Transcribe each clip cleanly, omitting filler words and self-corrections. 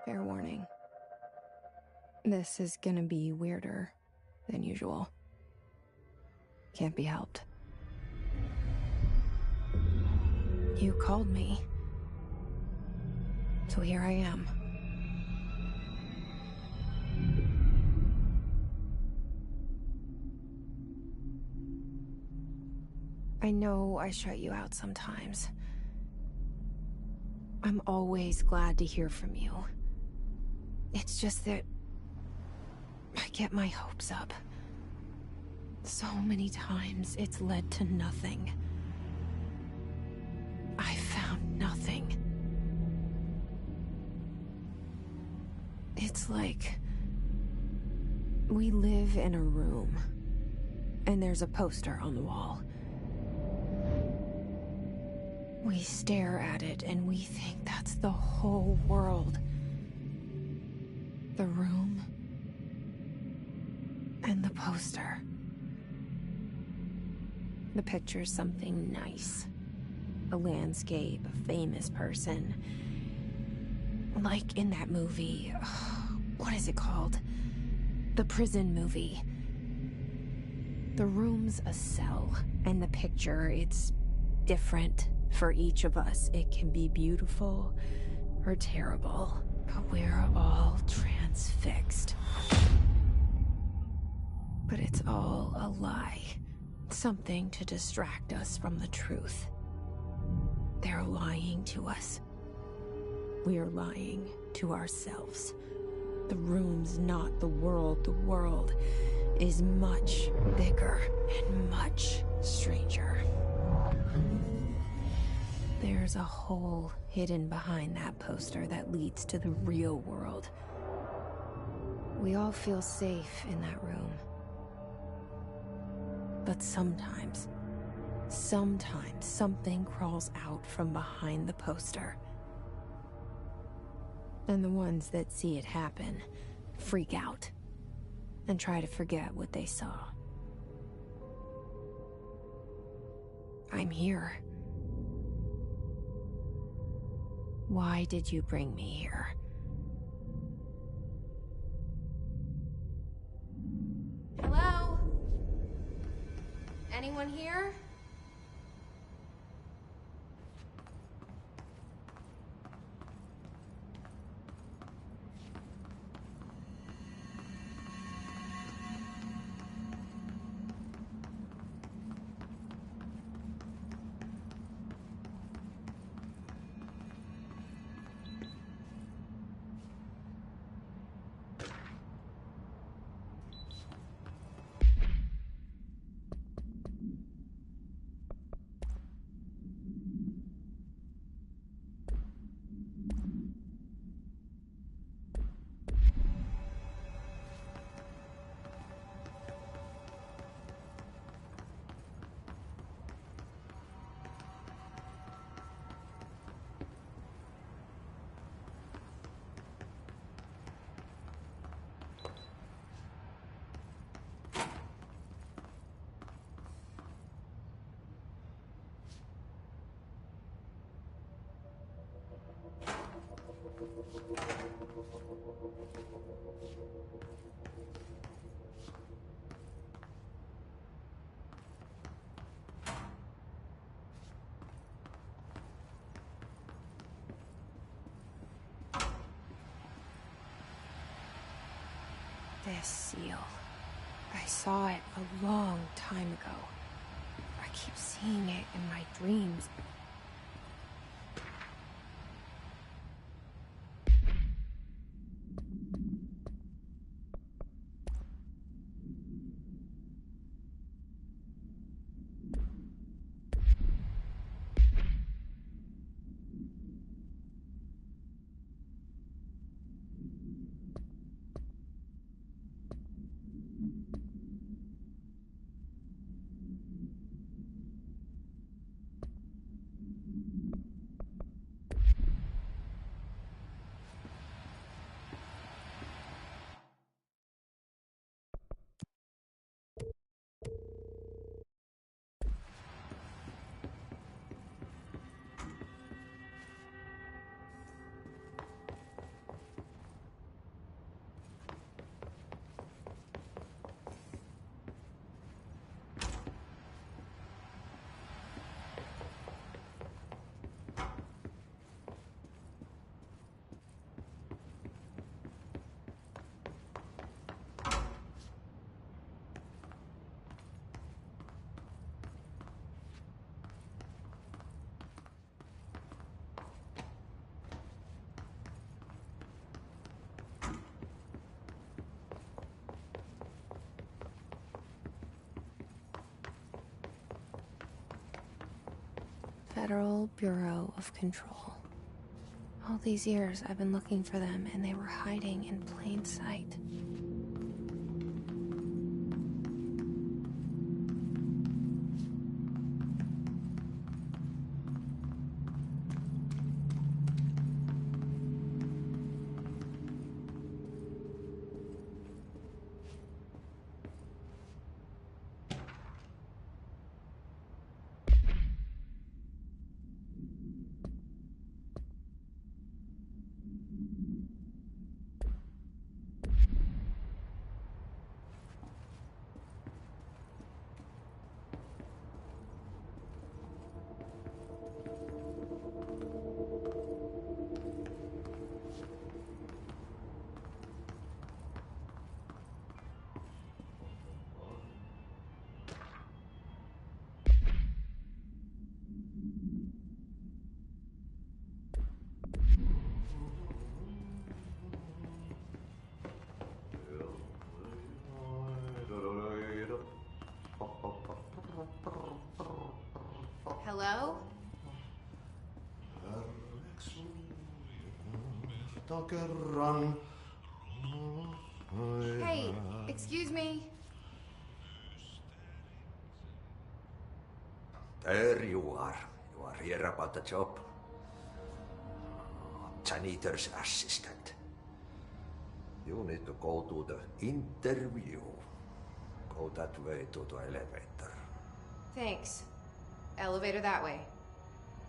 Fair warning. This is gonna be weirder than usual. Can't be helped. You called me. So here I am. I know I shut you out sometimes. I'm always glad to hear from you. It's just that I get my hopes up. So many times it's led to nothing. I found nothing. It's like we live in a room, and there's a poster on the wall. We stare at it and we think that's the whole world. The room and the poster. The picture's something nice. A landscape, a famous person. Like in that movie, what is it called? The prison movie. The room's a cell, and the picture, it's different for each of us. It can be beautiful or terrible, but we're all transfixed. But it's all a lie. Something to distract us from the truth. They're lying to us. We're lying to ourselves. The room's not the world. The world is much bigger and much stranger. There's a hole hidden behind that poster that leads to the real world. We all feel safe in that room. But sometimes something crawls out from behind the poster. And the ones that see it happen freak out and try to forget what they saw. I'm here. Why did you bring me here? Hello? Anyone here? This seal. I saw it a long time ago. I keep seeing it in my dreams. Federal Bureau of Control. All these years I've been looking for them, and they were hiding in plain sight. Hello? Hey, excuse me. There you are. You are here about the job. Janitor's assistant. You need to go to the interview. Go that way to the elevator. Thanks. Elevator that way.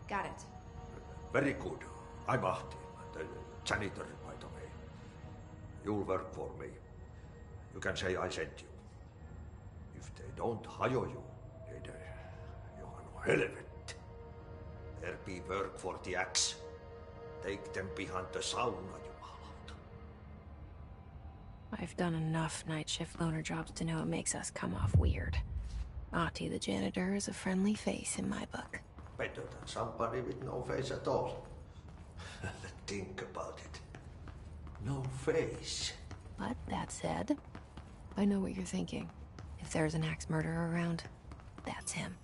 Got it. Very good. I'm Ahti, the janitor, by the way. You'll work for me. You can say I sent you. If they don't hire you, then you are no helvet. There be work for the axe. Take them behind the sauna, jumalauta. I've done enough night shift loner jobs to know it makes us come off weird. Ahti the janitor is a friendly face in my book. Better than somebody with no face at all. Think about it. No face. But that said, I know what you're thinking. If there's an axe murderer around, that's him.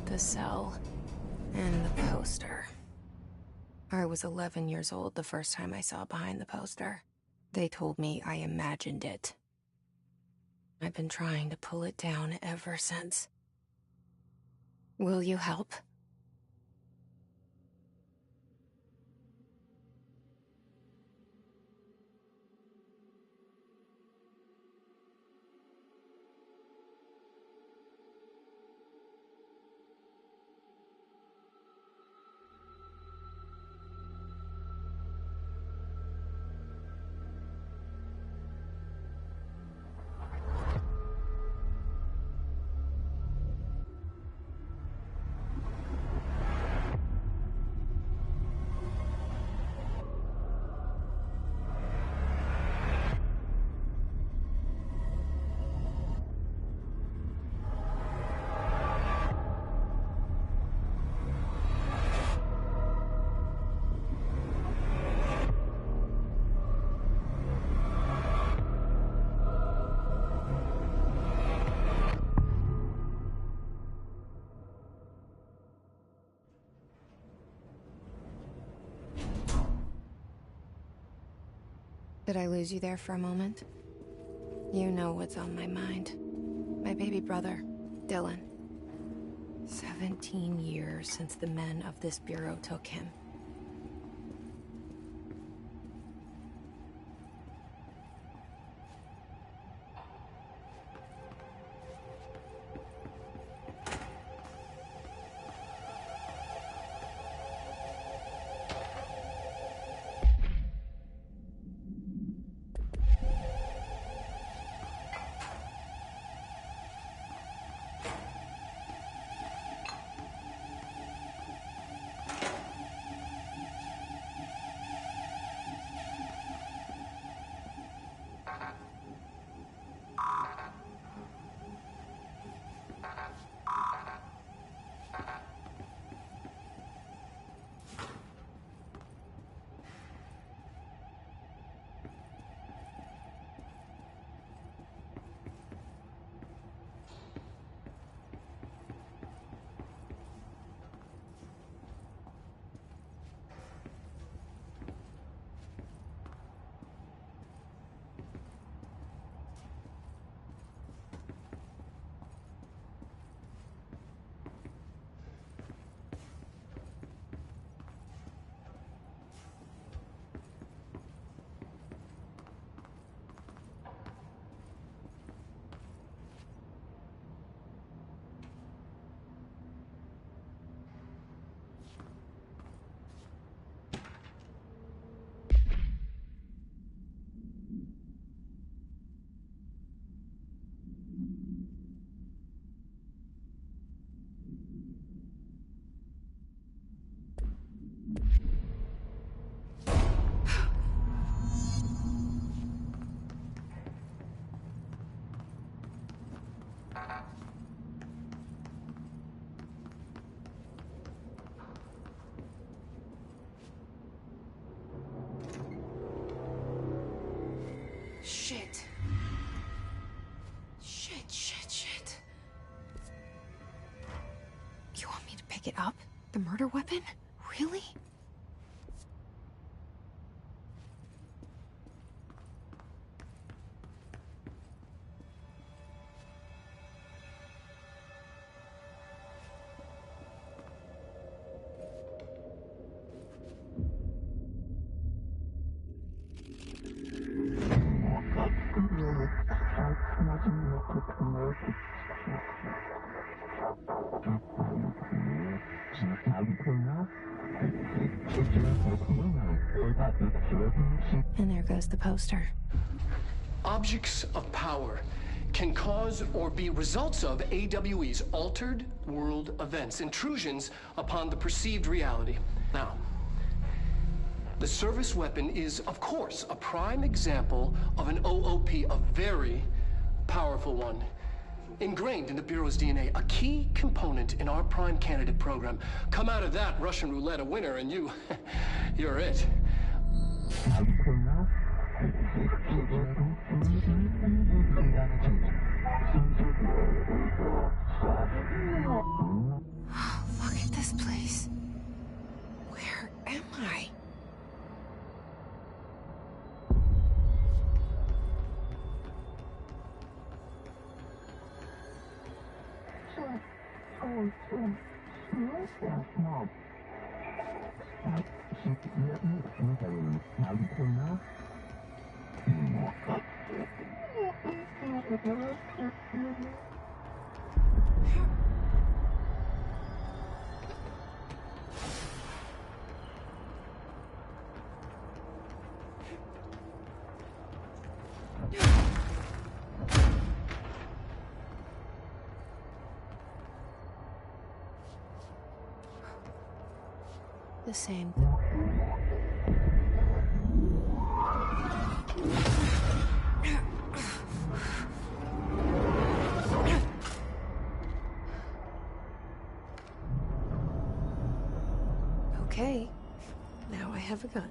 The cell and the poster. I was 11 years old the first time I saw behind the poster. They told me I imagined it. I've been trying to pull it down ever since. Will you help? Did I lose you there for a moment? You know what's on my mind. My baby brother, Dylan. 17 years since the men of this bureau took him. Shit. Shit. You want me to pick it up? The murder weapon? Really? And there goes the poster. Objects of power can cause or be results of AWE's altered world events, intrusions upon the perceived reality. Now, the service weapon is, of course, a prime example of an OOP, a very powerful one. Ingrained in the Bureau's DNA, a key component in our prime candidate program. Come out of that Russian roulette a winner and you're it. Look at this place. Where am I? The same. Okay, now I have a gun.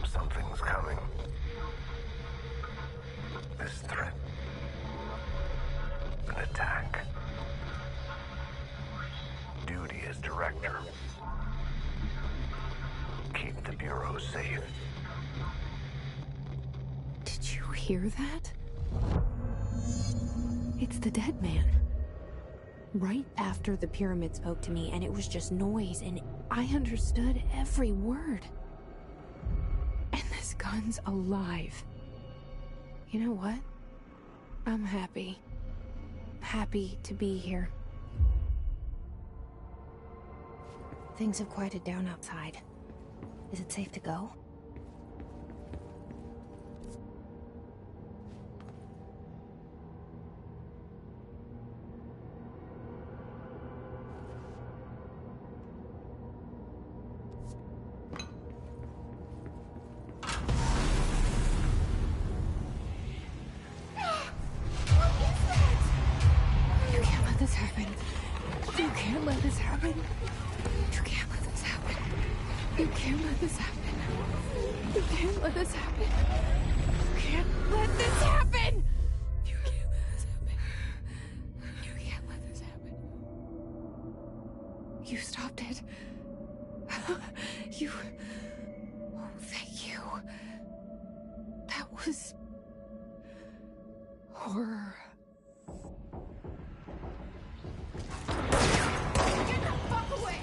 Something's coming. This threat. An attack. Duty as director. Keep the Bureau safe. Did you hear that? It's the dead man. Right after the pyramid spoke to me, and it was just noise, and I understood every word. And this gun's alive. You know what? I'm happy. Happy to be here. Things have quieted down outside. Is it safe to go? horror. Get the fuck away!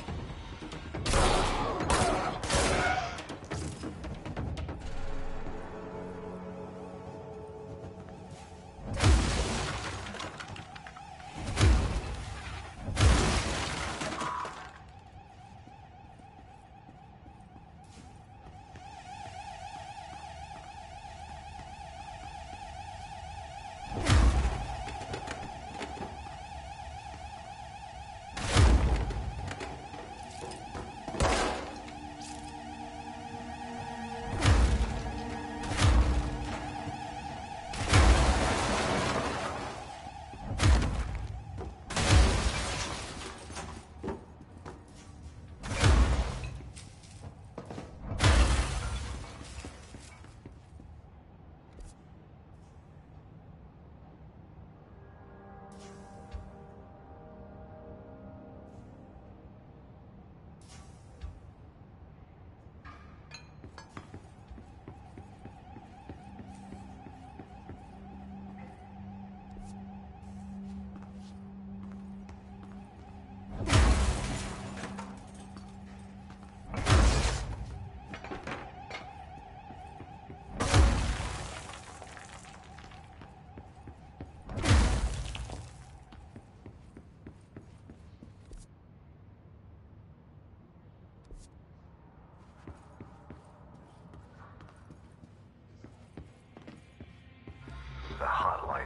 The hotline.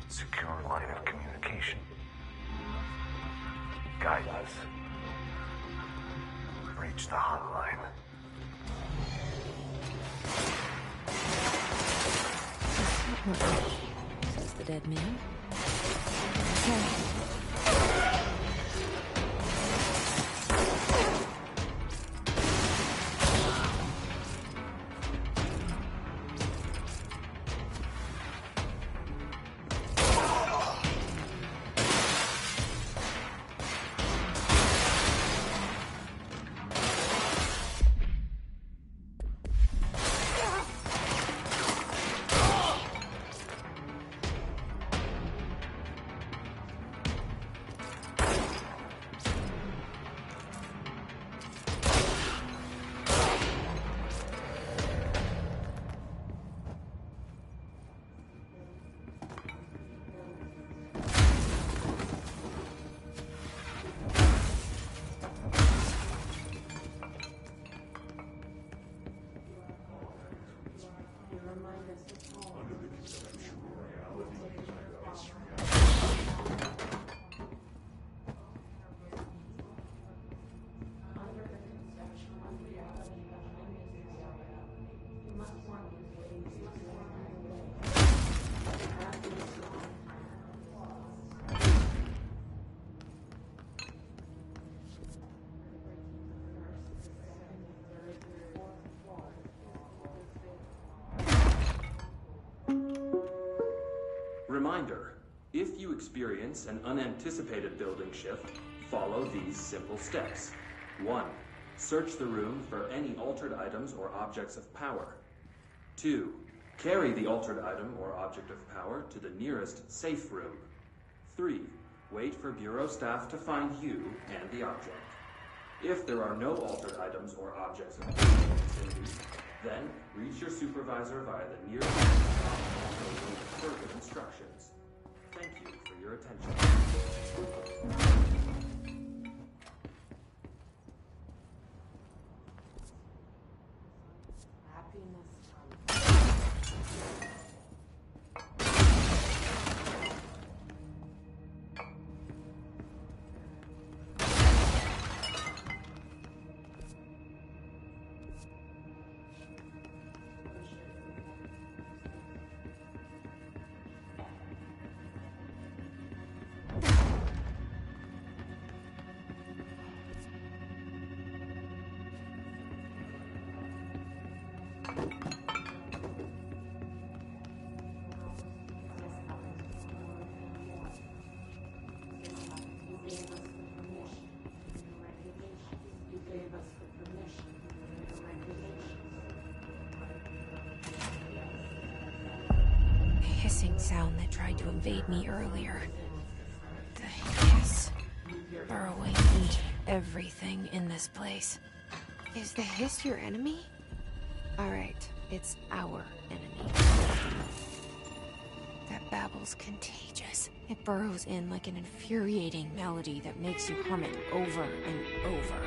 Secure line of communication. Guidance. Reach the hotline. Says the dead man. Okay. Reminder, if you experience an unanticipated building shift, follow these simple steps. 1. Search the room for any altered items or objects of power. 2. Carry the altered item or object of power to the nearest safe room. 3. Wait for Bureau staff to find you and the object. If there are no altered items or objects of power in the vicinity, then reach your supervisor via the nearest with further instructions. Thank you for your attention. hissing sound that tried to invade me earlier. The hiss. Burrowing into everything in this place. Is the hiss your enemy? Alright, it's our enemy. That babble's contagious. It burrows in like an infuriating melody that makes you hum it over and over.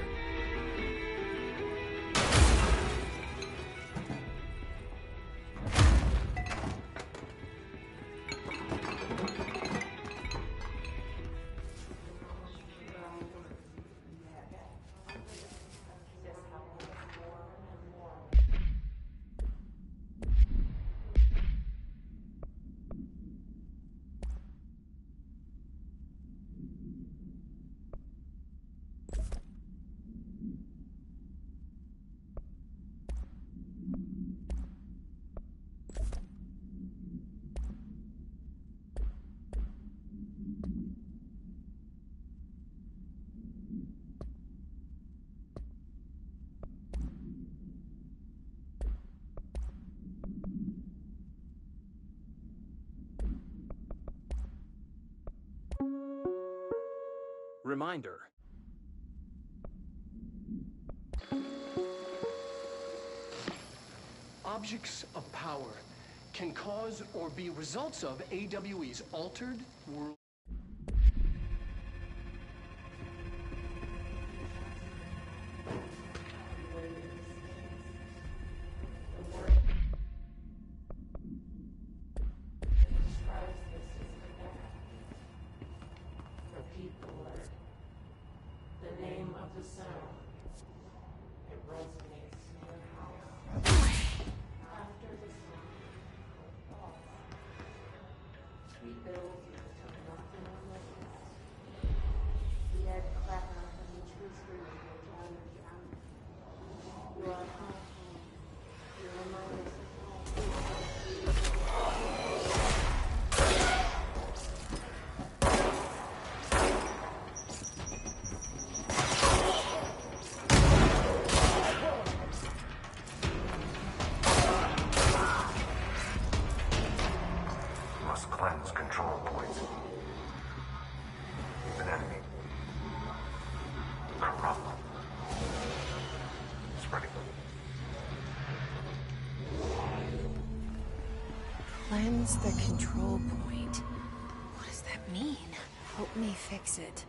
Reminder. Objects of power can cause or be results of AWE's altered world. Cleanse control points. An enemy. Corrupt. Spreading. Cleanse the control point. What does that mean? Help me fix it.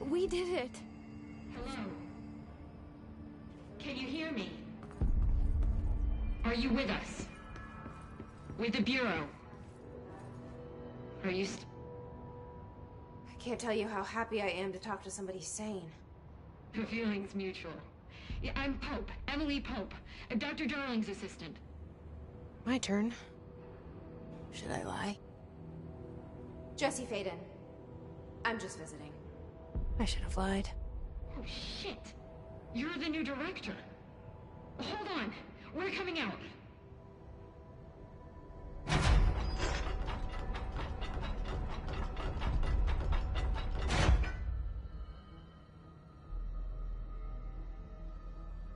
We did it! Hello? Can you hear me? Are you with us? With the Bureau? Are you I can't tell you how happy I am to talk to somebody sane. The feeling's mutual. Yeah, I'm Pope. Emily Pope. Dr. Darling's assistant. My turn. Should I lie? Jesse Faden. I'm just visiting. I should have lied. Oh, shit. You're the new director. Hold on. We're coming out.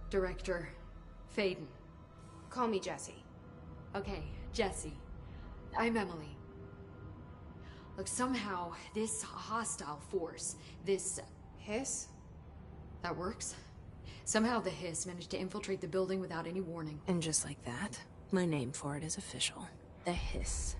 Director Faden. Call me Jesse. Okay, Jesse. I'm Emily. Look, somehow, this hostile force, this... Hiss? That works. Somehow the hiss managed to infiltrate the building without any warning. And just like that, my name for it is official. The hiss.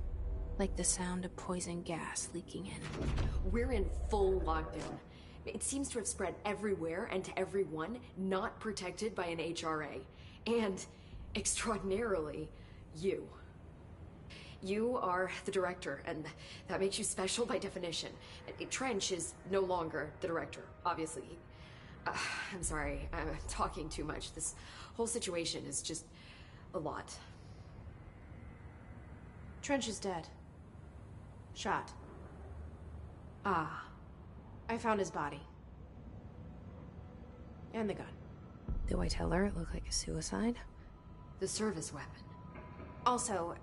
Like the sound of poison gas leaking in. We're in full lockdown. It seems to have spread everywhere and to everyone not protected by an HRA. And, extraordinarily, you. You are the director, and that makes you special by definition. Trench is no longer the director, obviously. I'm sorry, I'm talking too much. This whole situation is just a lot. Trench is dead. Shot. Ah. I found his body. And the gun. Do I tell her it looked like a suicide? The service weapon. Also,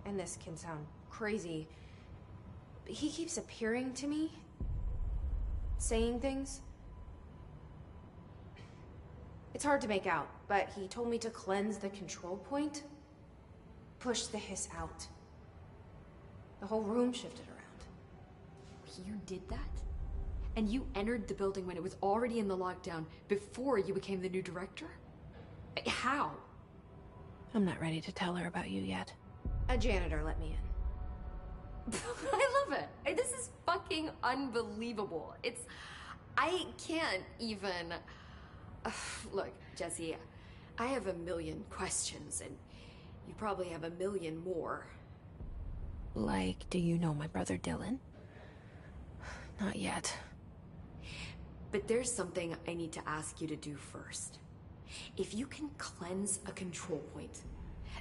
and this can sound crazy, but he keeps appearing to me, saying things. It's hard to make out, but he told me to cleanse the control point, push the hiss out. The whole room shifted around. You did that? And you entered the building when it was already in the lockdown before you became the new director? How? I'm not ready to tell her about you yet. A janitor let me in. I love it. This is fucking unbelievable. I can't even... Look, Jesse, I have a million questions, and you probably have a million more. Like, do you know my brother Dylan? Not yet. But there's something I need to ask you to do first. If you can cleanse a control point,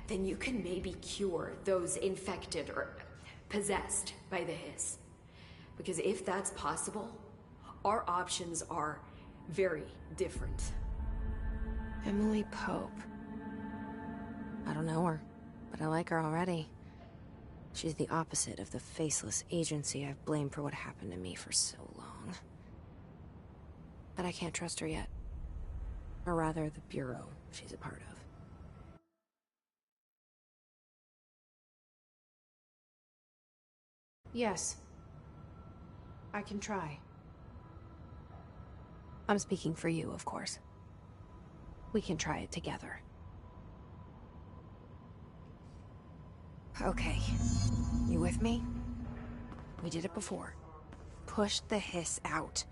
then you can maybe cure those infected or possessed by the hiss. Because if that's possible, our options are very different. Emily Pope. I don't know her, but I like her already. She's the opposite of the faceless agency I've blamed for what happened to me for so long. But I can't trust her yet. Or rather, the Bureau she's a part of. Yes. I can try. I'm speaking for you, of course. We can try it together. Okay. You with me? We did it before. Push the hiss out.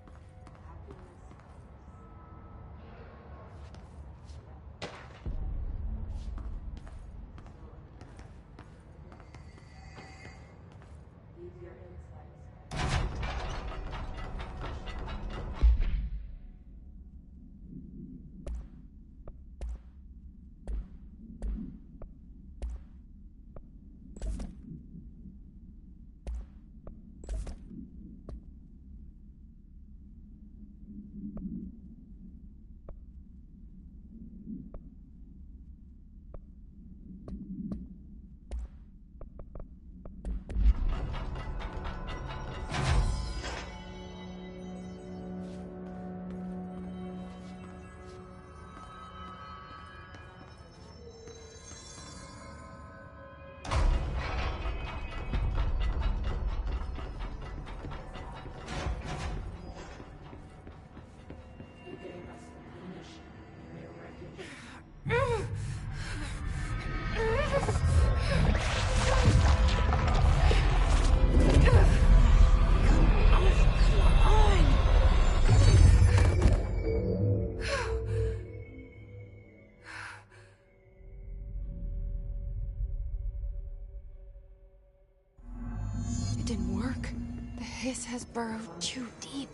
It didn't work. The hiss has burrowed too deep.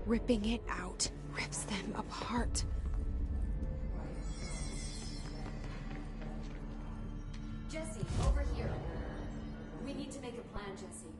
Ripping it out rips them apart. Jesse, over here. We need to make a plan, Jesse.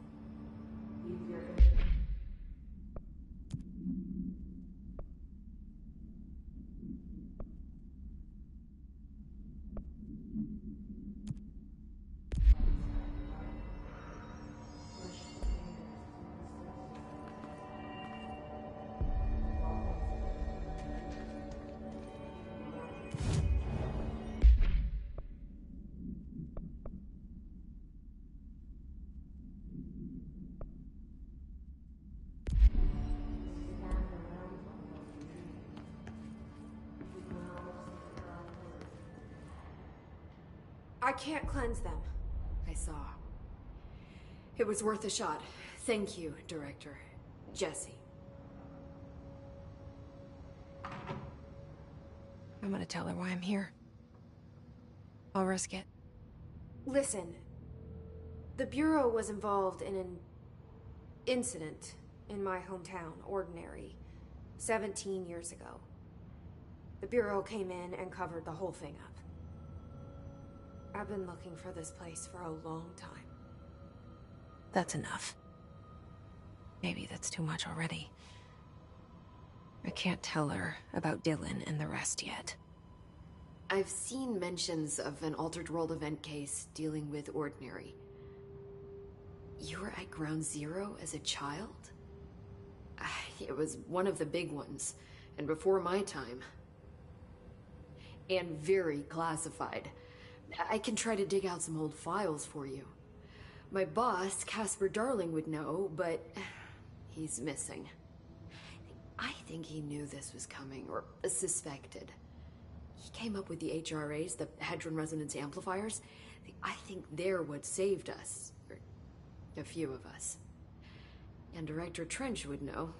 I can't cleanse them. I saw. It was worth a shot. Thank you, Director. Jesse. I'm gonna tell her why I'm here. I'll risk it. Listen, the Bureau was involved in an incident in my hometown, Ordinary, 17 years ago. The Bureau came in and covered the whole thing up. I've been looking for this place for a long time. That's enough. Maybe that's too much already. I can't tell her about Dylan and the rest yet. I've seen mentions of an Altered World event case dealing with Ordinary. You were at Ground Zero as a child? It was one of the big ones, and before my time. And very classified. I can try to dig out some old files for you. My boss, Casper Darling, would know, but he's missing. I think he knew this was coming, or suspected. He came up with the HRAs, the Hadron Resonance Amplifiers. I think they're what saved us. Or a few of us. And Director Trench would know.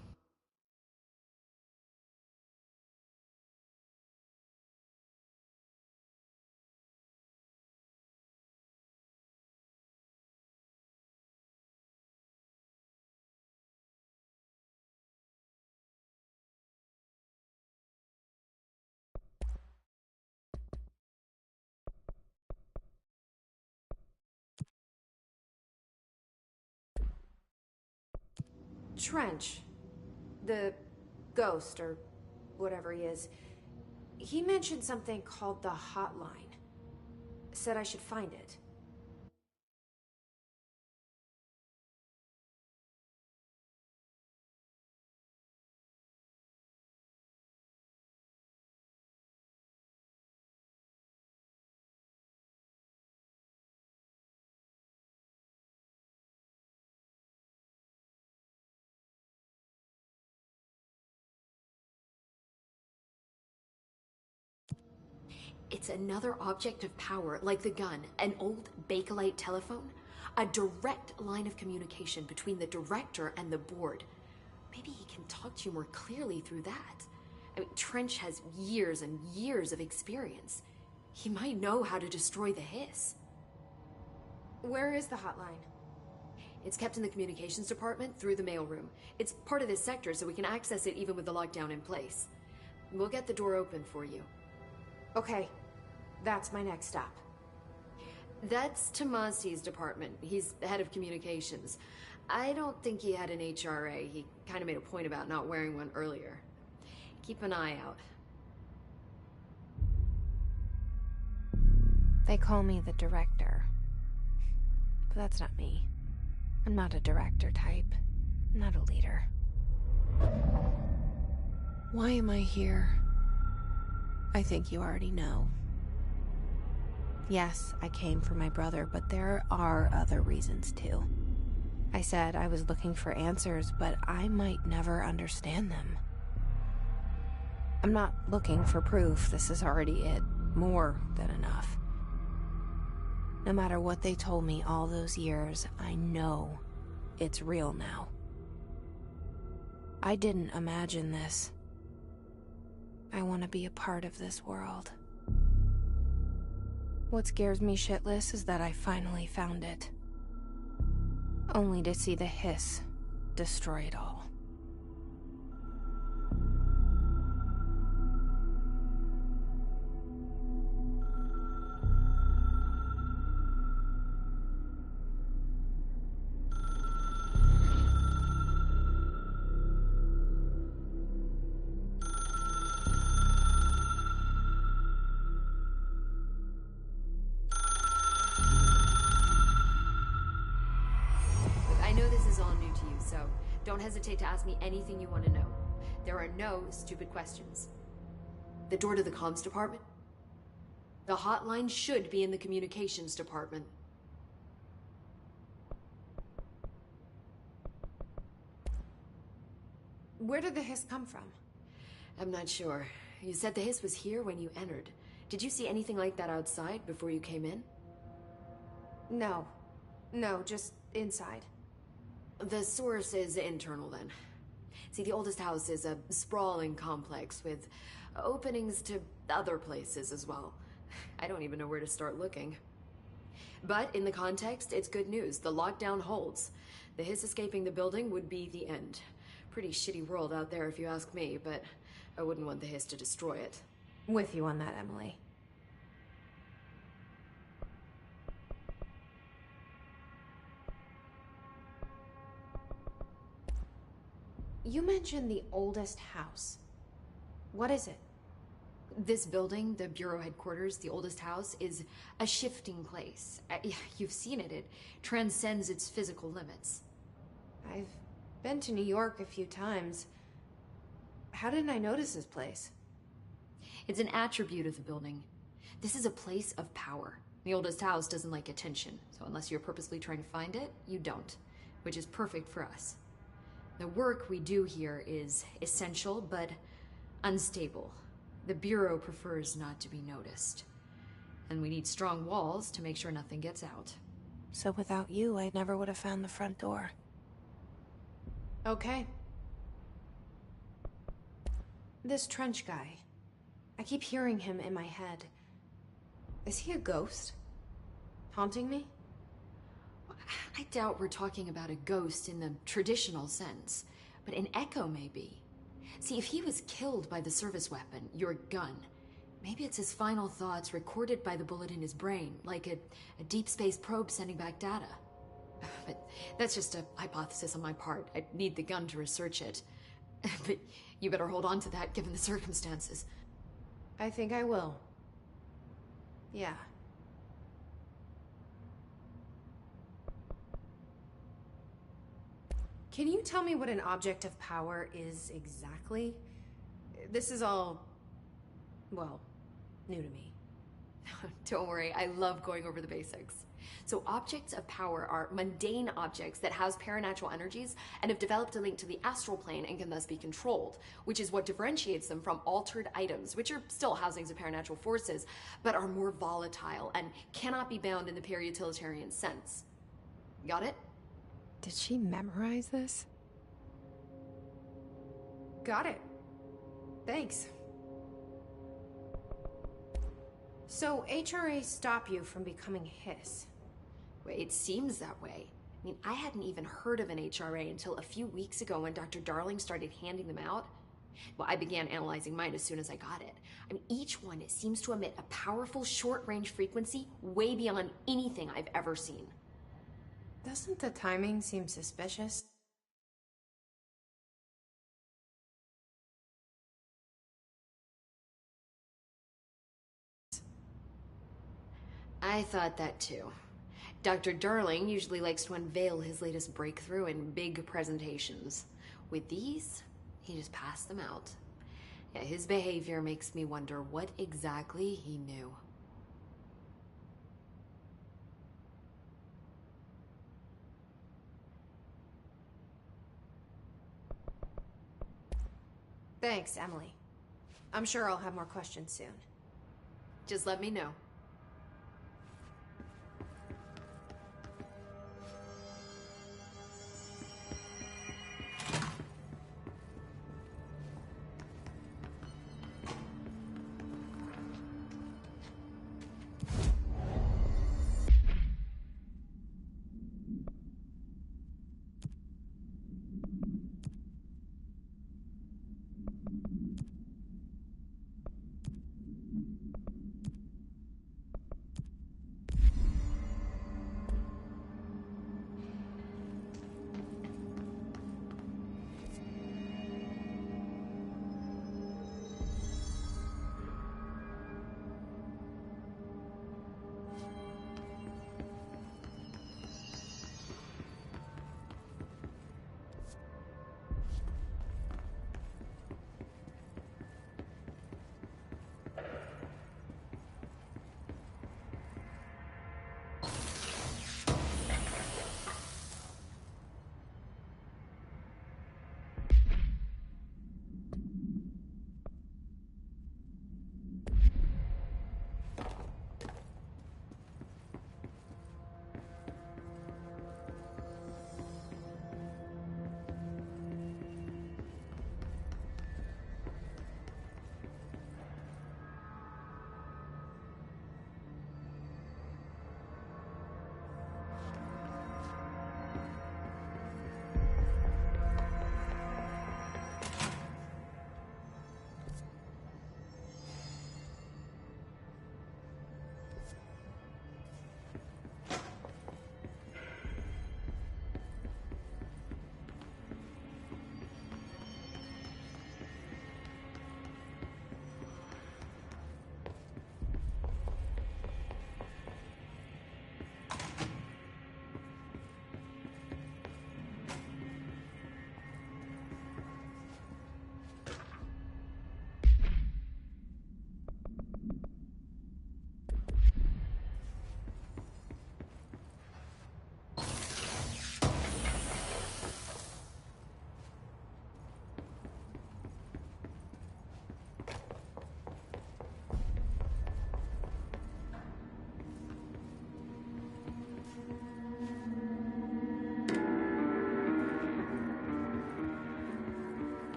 Trench. The ghost, or whatever he is. He mentioned something called the Hotline. Said I should find it. It's another object of power, like the gun, an old Bakelite telephone, a direct line of communication between the director and the board. Maybe he can talk to you more clearly through that. I mean, Trench has years and years of experience. He might know how to destroy the Hiss. Where is the hotline? It's kept in the communications department through the mailroom. It's part of this sector, so we can access it even with the lockdown in place. We'll get the door open for you. Okay, that's my next stop. That's Tomasi's department. He's the head of communications. I don't think he had an HRA. He kind of made a point about not wearing one earlier. Keep an eye out. They call me the director. But that's not me. I'm not a director type. I'm not a leader. Why am I here? I think you already know. Yes, I came for my brother, but there are other reasons too. I said I was looking for answers, but I might never understand them. I'm not looking for proof. This is already it. More than enough. No matter what they told me all those years, I know it's real now. I didn't imagine this. I want to be a part of this world. What scares me shitless is that I finally found it. Only to see the Hiss destroy it all. Don't hesitate to ask me anything you want to know. There are no stupid questions. The door to the comms department? The hotline should be in the communications department. Where did the Hiss come from? I'm not sure. You said the Hiss was here when you entered. Did you see anything like that outside before you came in? No. No, just inside. The source is internal, then. See, the oldest house is a sprawling complex with openings to other places as well. I don't even know where to start looking. But in the context, it's good news. The lockdown holds. The Hiss escaping the building would be the end. Pretty shitty world out there if you ask me, but I wouldn't want the Hiss to destroy it. With you on that, Emily. You mentioned the oldest house. What is it? This building, the Bureau headquarters, the oldest house, is a shifting place. You've seen it. It transcends its physical limits. I've been to New York a few times. How didn't I notice this place? It's an attribute of the building. This is a place of power. The oldest house doesn't like attention, so unless you're purposely trying to find it, you don't, which is perfect for us. The work we do here is essential, but unstable. The Bureau prefers not to be noticed. And we need strong walls to make sure nothing gets out. So without you, I never would have found the front door. Okay. This Trench guy. I keep hearing him in my head. Is he a ghost? Haunting me? I doubt we're talking about a ghost in the traditional sense, but an echo maybe. See, if he was killed by the service weapon, your gun, maybe it's his final thoughts recorded by the bullet in his brain, like a deep space probe sending back data. But that's just a hypothesis on my part. I need the gun to research it. But you better hold on to that given the circumstances. I think I will. Yeah. Can you tell me what an object of power is exactly? This is all, well, new to me. Don't worry, I love going over the basics. So objects of power are mundane objects that house paranatural energies and have developed a link to the astral plane and can thus be controlled, which is what differentiates them from altered items, which are still housings of paranatural forces, but are more volatile and cannot be bound in the peri-utilitarian sense. Got it? Did she memorize this? Got it. Thanks. So HRA stop you from becoming Hiss? It seems that way. I mean, I hadn't even heard of an HRA until a few weeks ago when Dr. Darling started handing them out. Well, I began analyzing mine as soon as I got it. I mean, each one seems to emit a powerful short-range frequency way beyond anything I've ever seen. Doesn't the timing seem suspicious? I thought that too. Dr. Darling usually likes to unveil his latest breakthrough in big presentations. With these, he just passed them out. Yeah, his behavior makes me wonder what exactly he knew. Thanks, Emily. I'm sure I'll have more questions soon. Just let me know.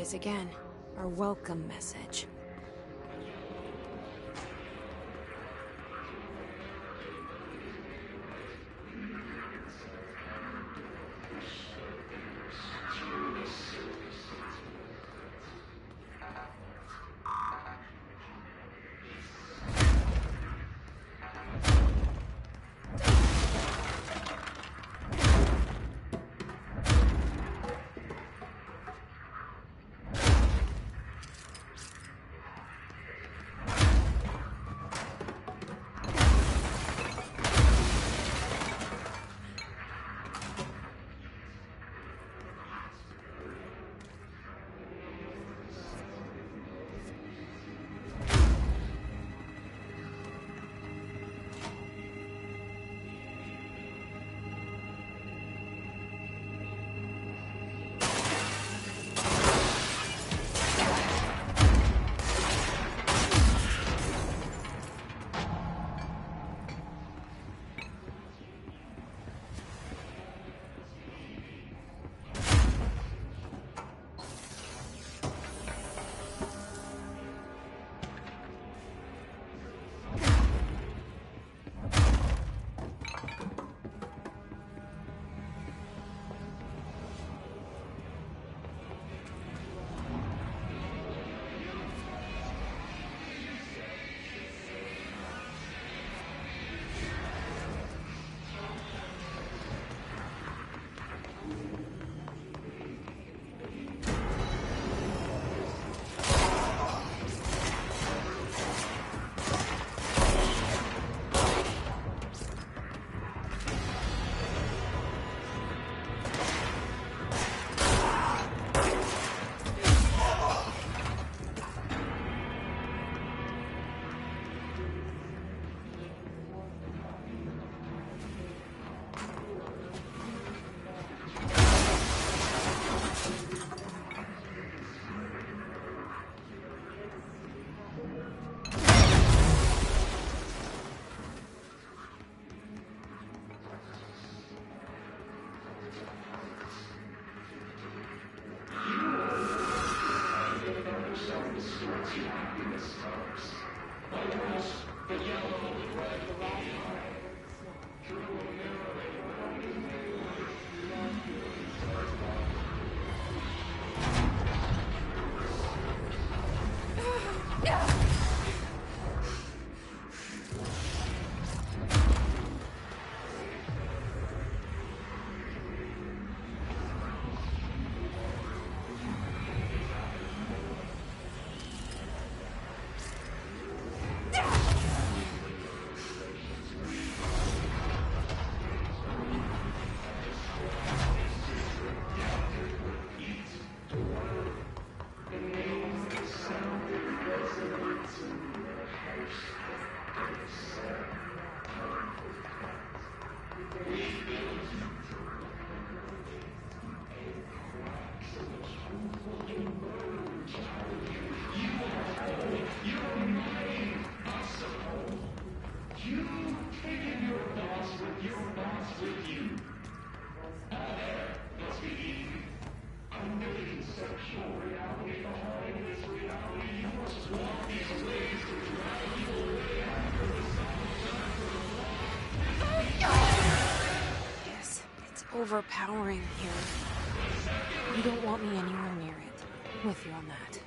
is again. Our welcome message. Overpowering here. You don't want me anywhere near it. I'm with you on that.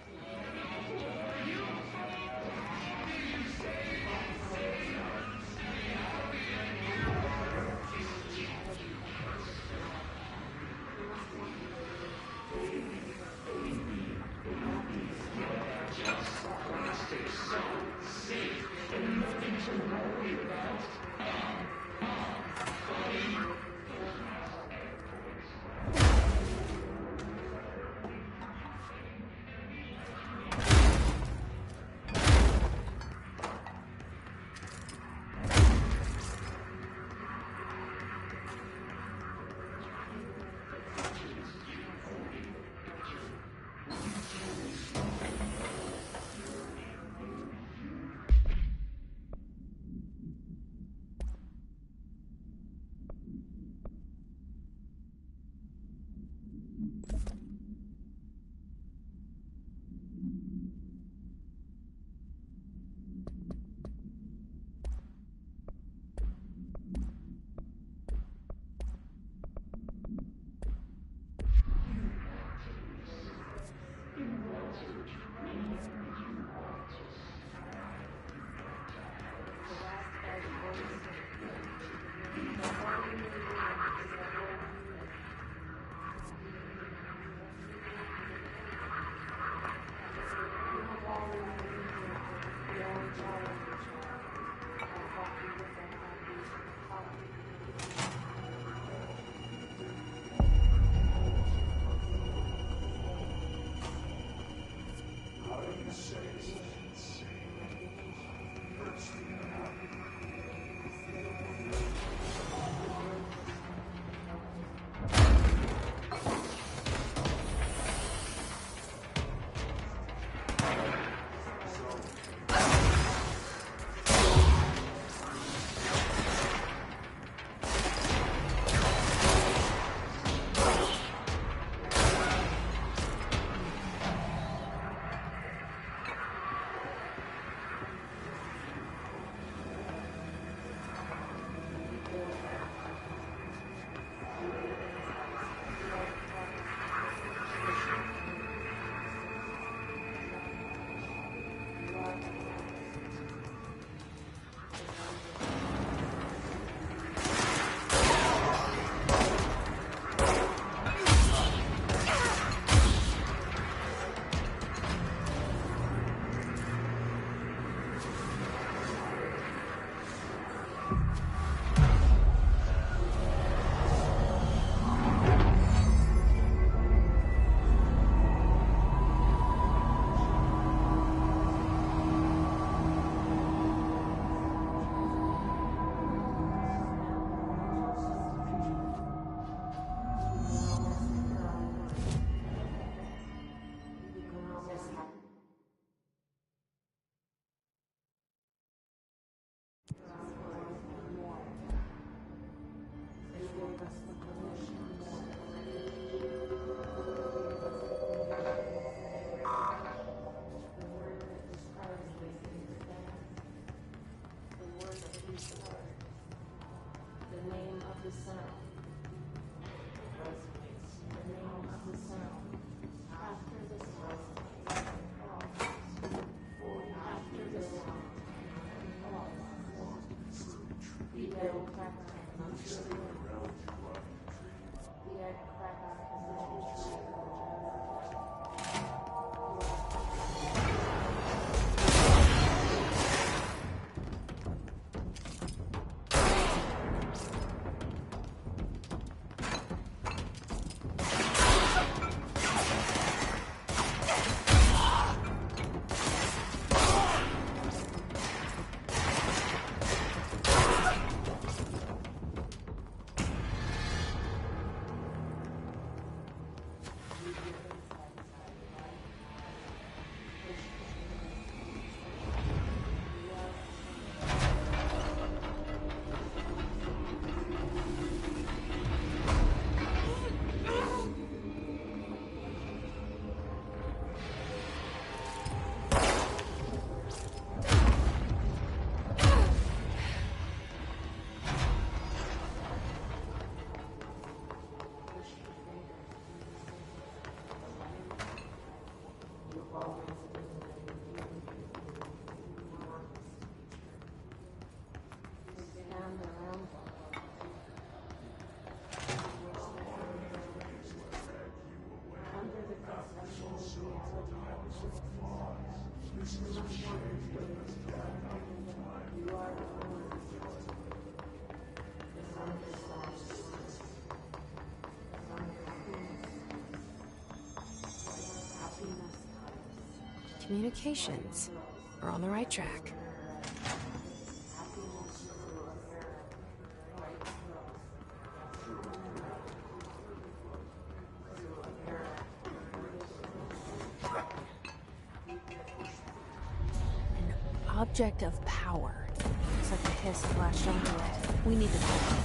Communications. We're on the right track. An object of power. Looks like the hiss flashed onto it. We need to find it.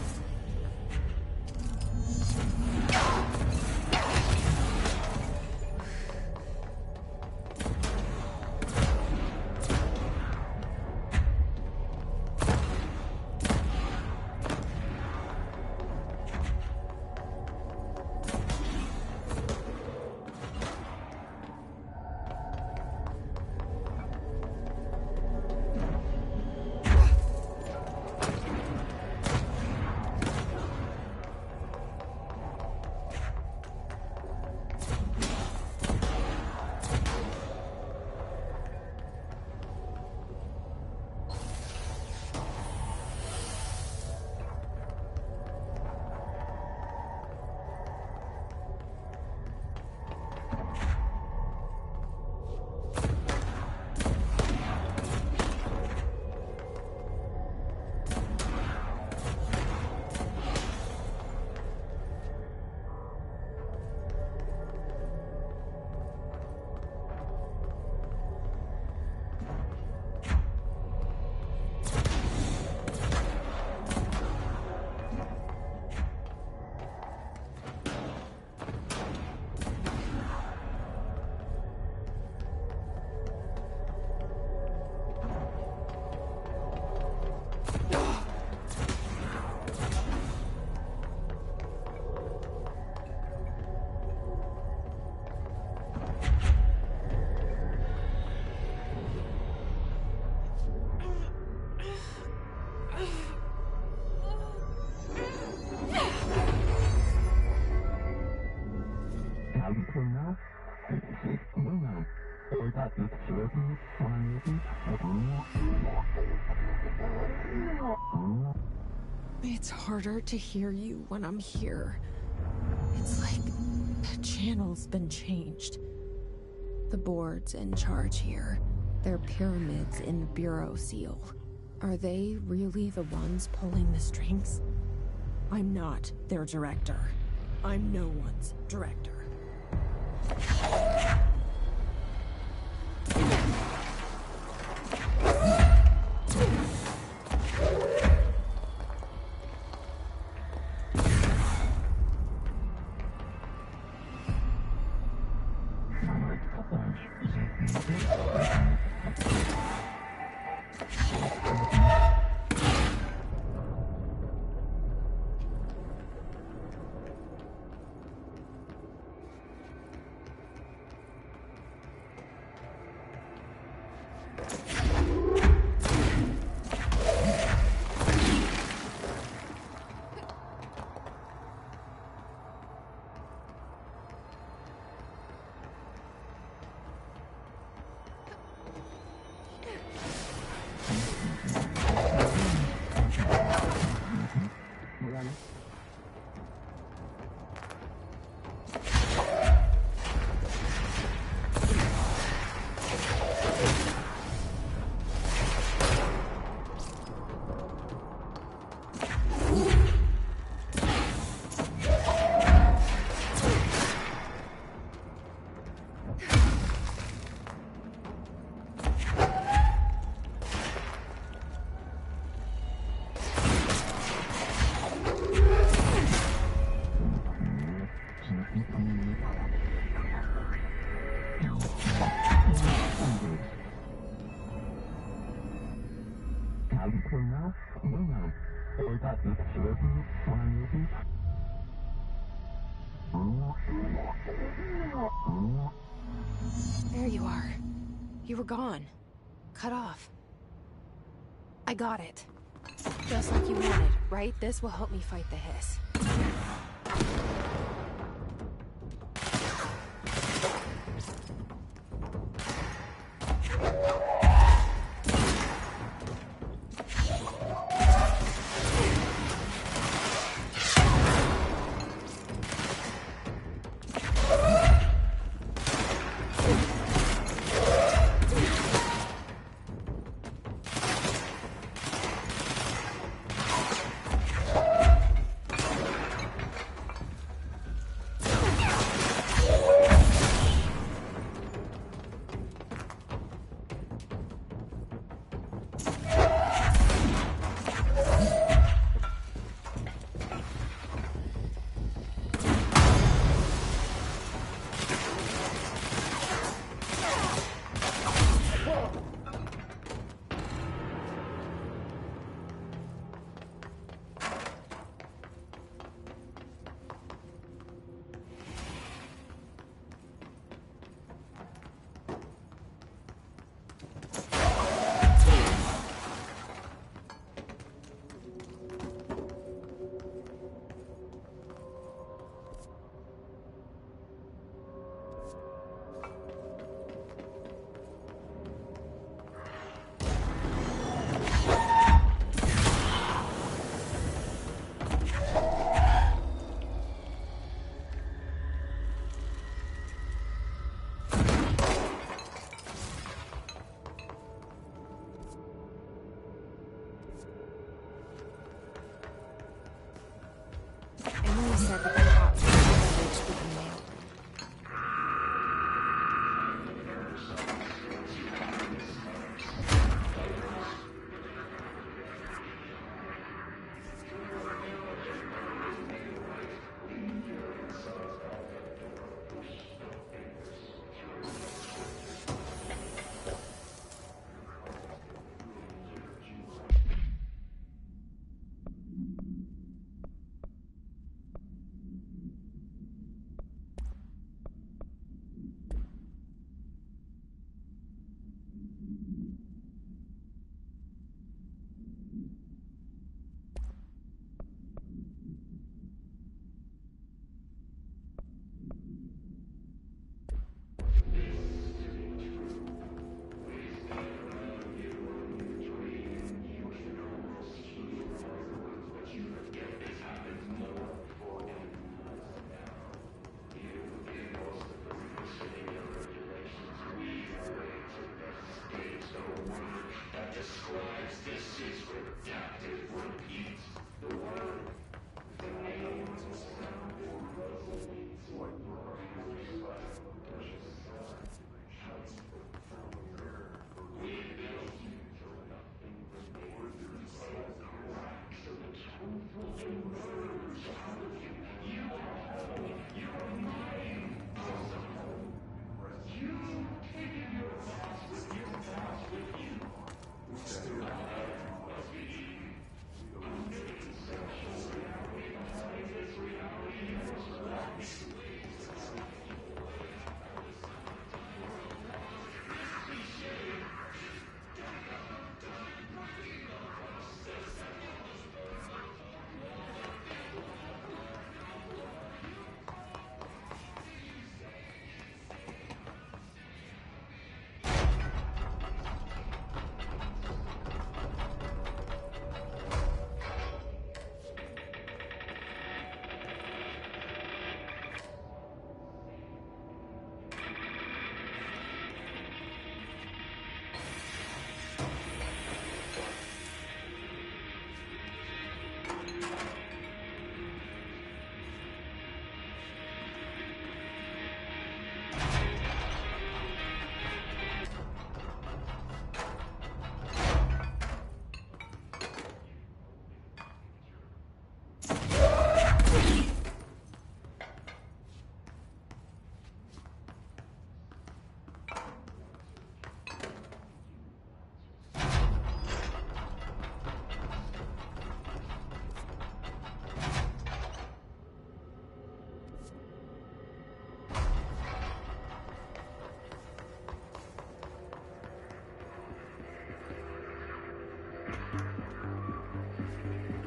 It's harder to hear you when I'm here. It's like the channel's been changed. The board's in charge here. They're pyramids in the Bureau seal. Are they really the ones pulling the strings? I'm not their director. I'm no one's director. There you are. You were gone. Cut off. I got it. Just like you wanted, right? This will help me fight the hiss.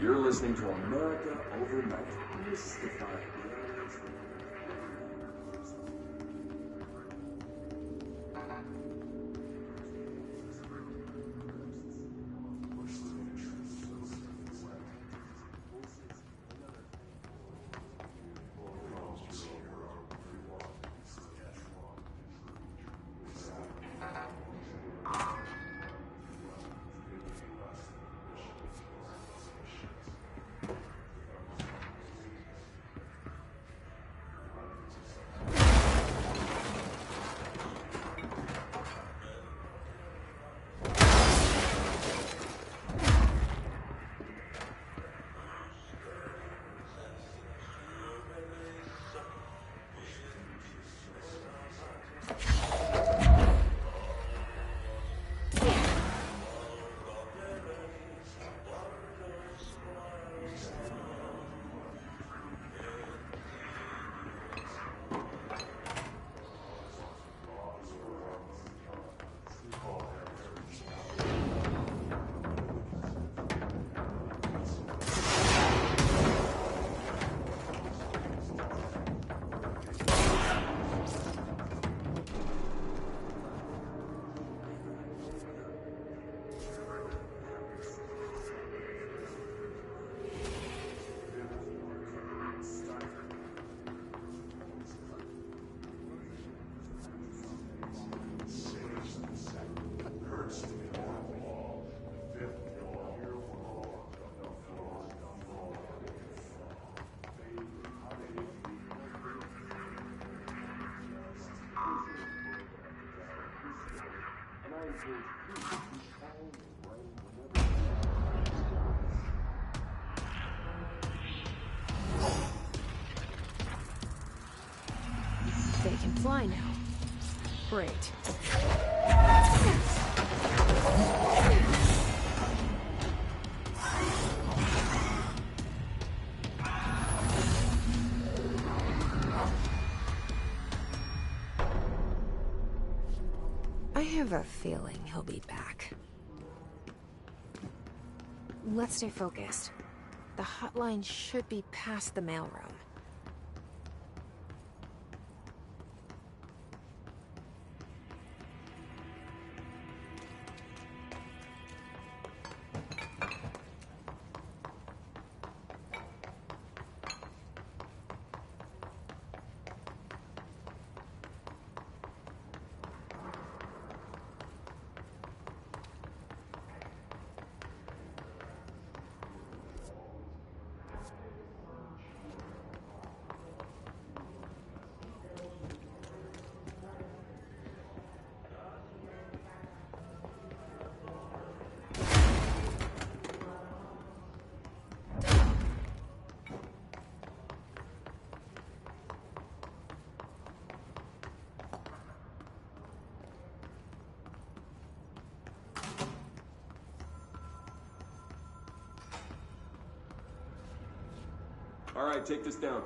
You're listening to America Overnight. Mystified. They can fly now. Great. I have a feeling he'll be back. Let's stay focused. The hotline should be past the mailroom. All right, take this down.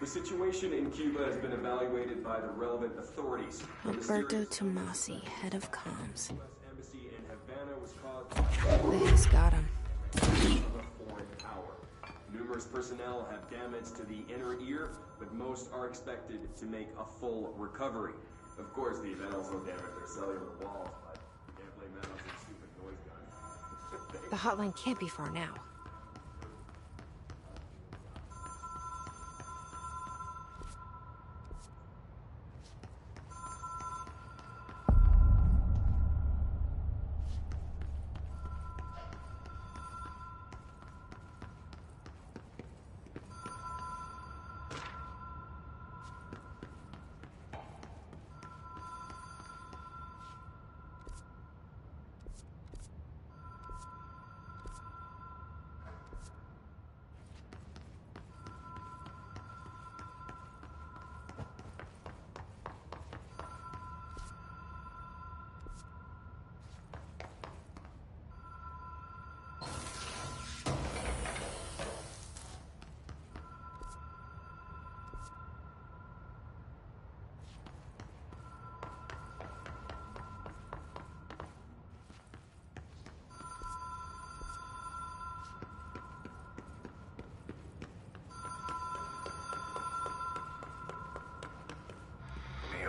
The situation in Cuba has been evaluated by the relevant authorities. Alberto Tomasi, head of comms. Embassy in Havana was caused This got him. of a foreign power. Numerous personnel have damage to the inner ear, but most are expected to make a full recovery. Of course, the event also damaged their cellular walls, but you can't blame that on some stupid noise gun. The hotline can't be far now.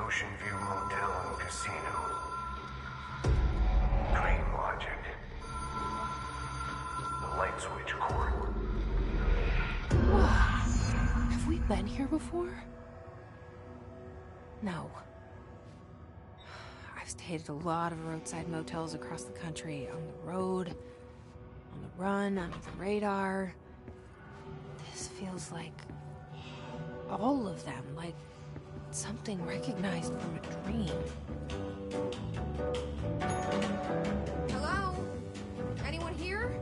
Ocean View Motel and Casino. Dream Logic. The Light Switch Court. Have we been here before? No. I've stayed at a lot of roadside motels across the country, on the road, on the run, under the radar. This feels like all of them, like something recognized from a dream. Hello? Anyone here?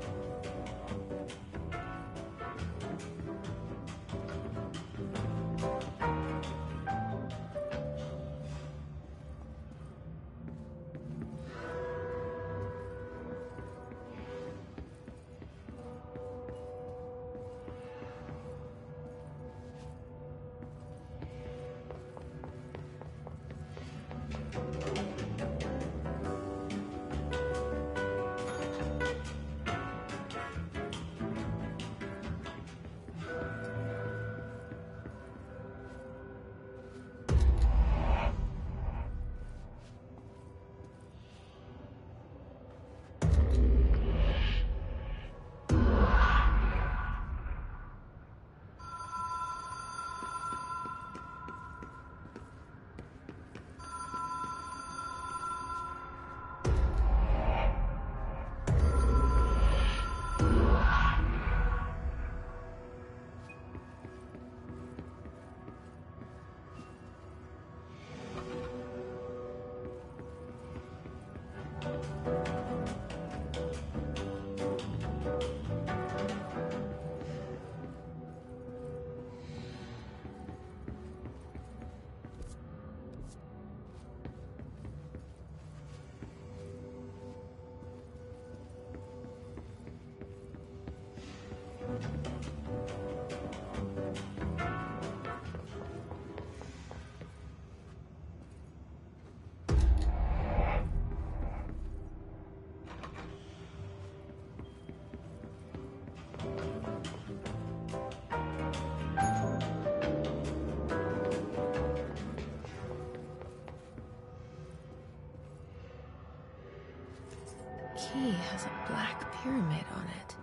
Key has a black pyramid on it.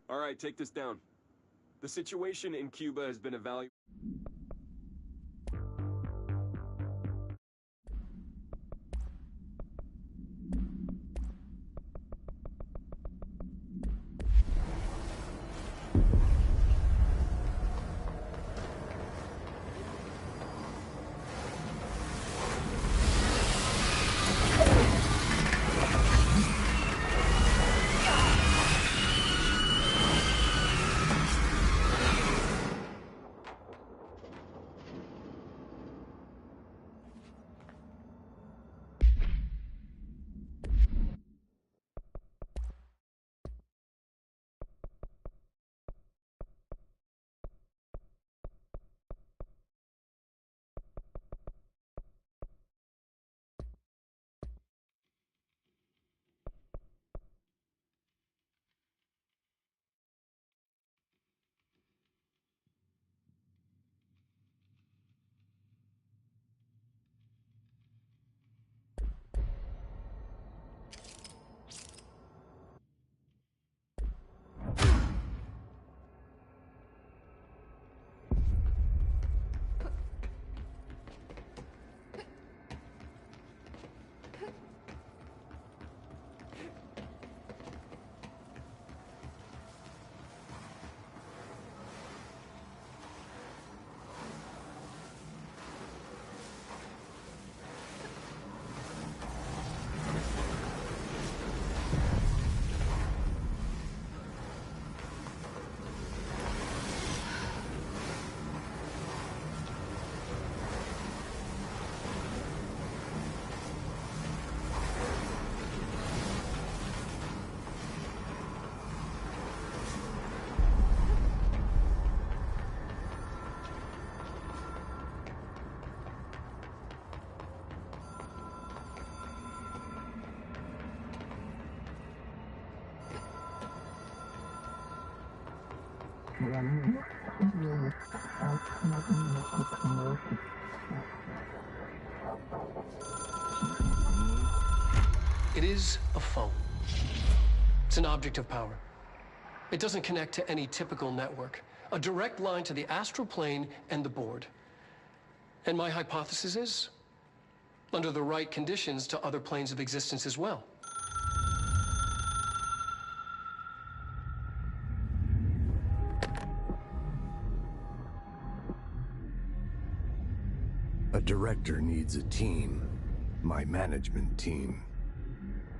All right, take this down. The situation in Cuba has been evaluated. It is a phone. It's an object of power. It doesn't connect to any typical network. A direct line to the astral plane and the board. And my hypothesis is, under the right conditions, to other planes of existence as well. A director needs a team. My management team.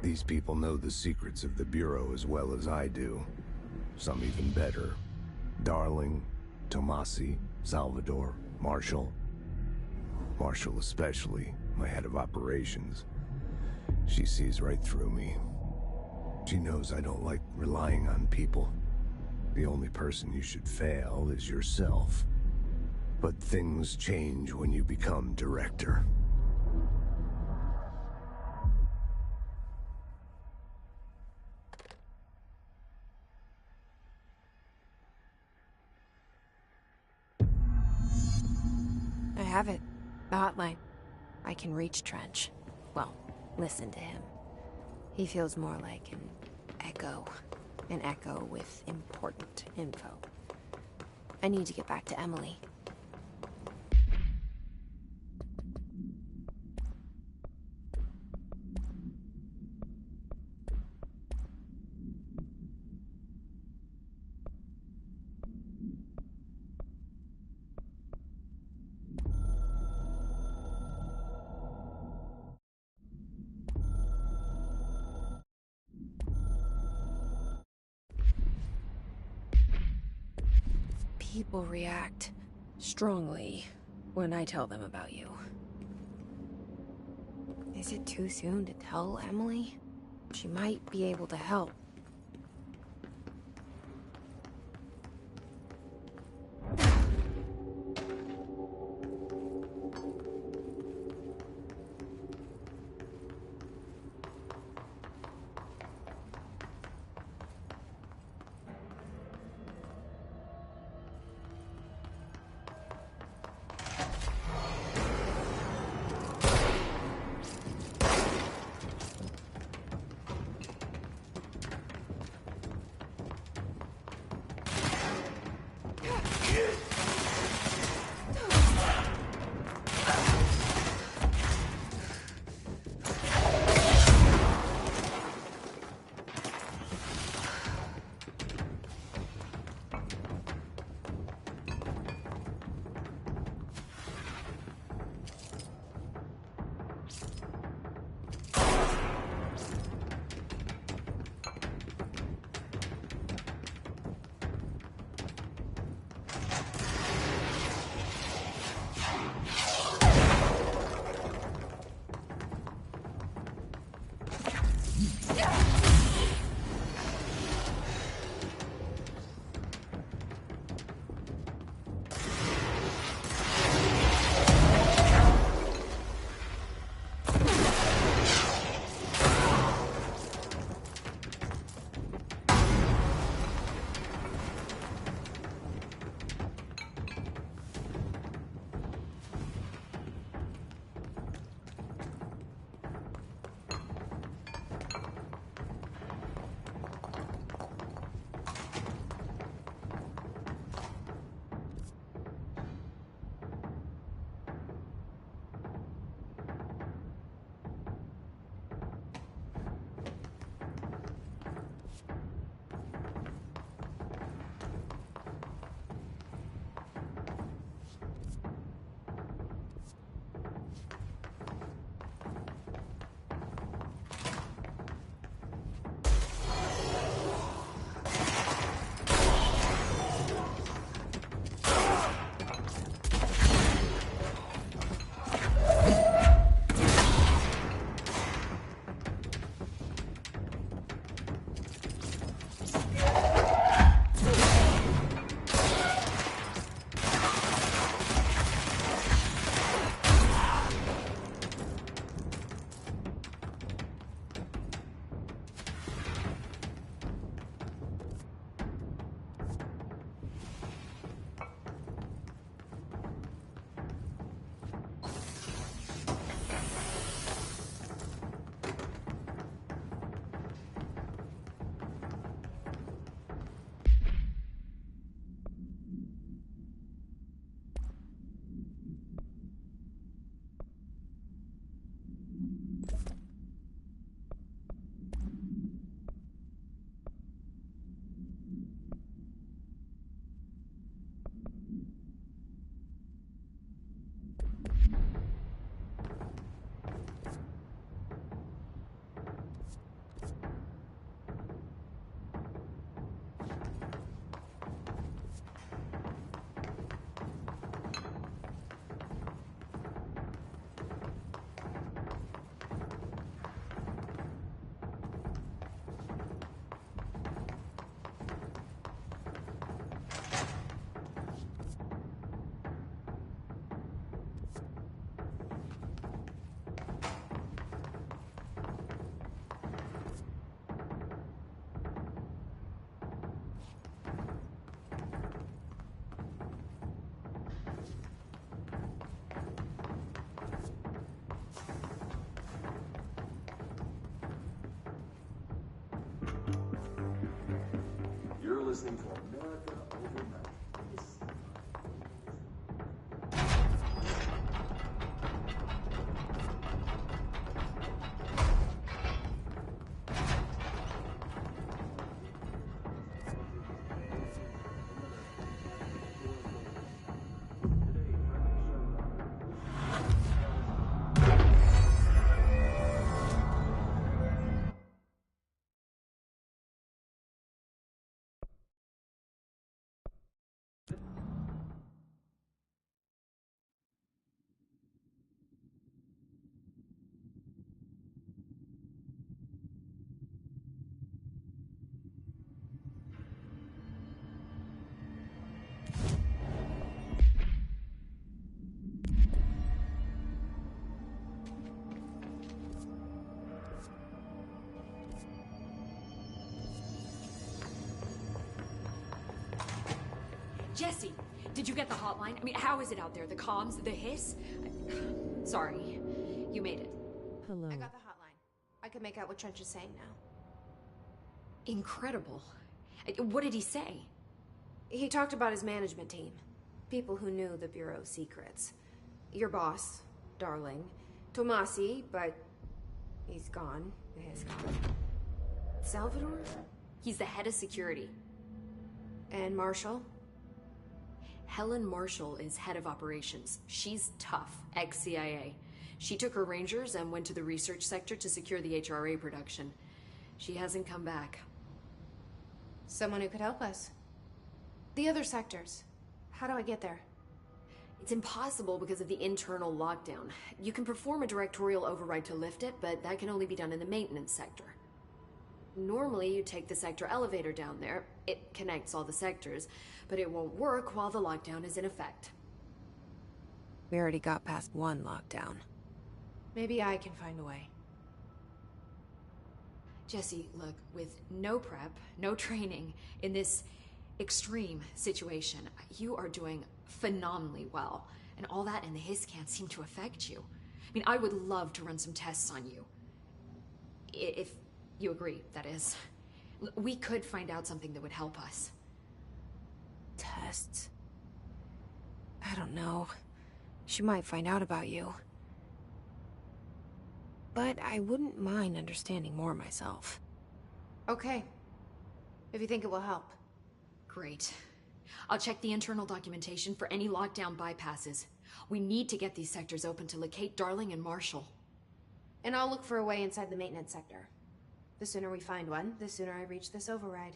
These people know the secrets of the Bureau as well as I do. Some even better. Darling, Tomasi, Salvador, Marshall. Marshall especially, my head of operations. She sees right through me. She knows I don't like relying on people. The only person you should fail is yourself. But things change when you become director. I have it. The hotline. I can reach Trench. Well, listen to him. He feels more like an echo. An echo with important info. I need to get back to Emily. People react strongly when I tell them about you. Is it too soon to tell Emily? She might be able to help. listening to America Overnight. Jesse, did you get the hotline? I mean, how is it out there? The comms, the hiss? Sorry, you made it. Hello. I got the hotline. I can make out what Trench is saying now. Incredible. What did he say? He talked about his management team. People who knew the Bureau's secrets. Your boss, Darling. Tomasi, but he's gone. He's gone. Salvador? He's the head of security. And Marshall? Helen Marshall is head of operations. She's tough, ex-CIA. She took her Rangers and went to the research sector to secure the HRA production. She hasn't come back. Someone who could help us. The other sectors. How do I get there? It's impossible because of the internal lockdown. You can perform a directorial override to lift it, but that can only be done in the maintenance sector. Normally, you take the sector elevator down there. It connects all the sectors, but it won't work while the lockdown is in effect. We already got past one lockdown. Maybe I can find a way. Jesse, look, with no prep, no training, in this extreme situation, you are doing phenomenally well. And all that and the hiss can't seem to affect you. I mean, I would love to run some tests on you. If you agree, that is. We could find out something that would help us. Tests? I don't know. She might find out about you. But I wouldn't mind understanding more myself. Okay. If you think it will help. Great. I'll check the internal documentation for any lockdown bypasses. We need to get these sectors open to locate Darling and Marshall. And I'll look for a way inside the maintenance sector. The sooner we find one, the sooner I reach this override.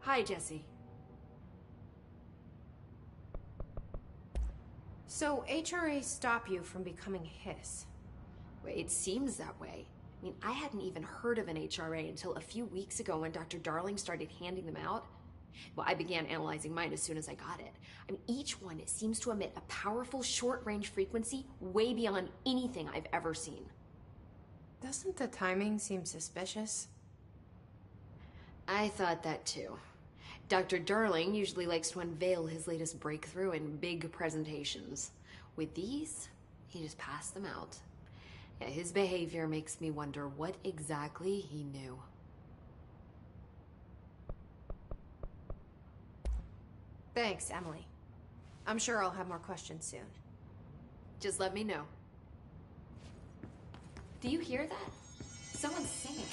Hi, Jesse. So, HRA stop you from becoming Hiss? It seems that way. I mean, I hadn't even heard of an HRA until a few weeks ago when Dr. Darling started handing them out. Well, I began analyzing mine as soon as I got it. I mean, each one seems to emit a powerful short-range frequency way beyond anything I've ever seen. Doesn't the timing seem suspicious? I thought that too. Dr. Darling usually likes to unveil his latest breakthrough in big presentations. With these, he just passed them out. His behavior makes me wonder what exactly he knew. Thanks, Emily. I'm sure I'll have more questions soon. Just let me know. Do you hear that? Someone's singing.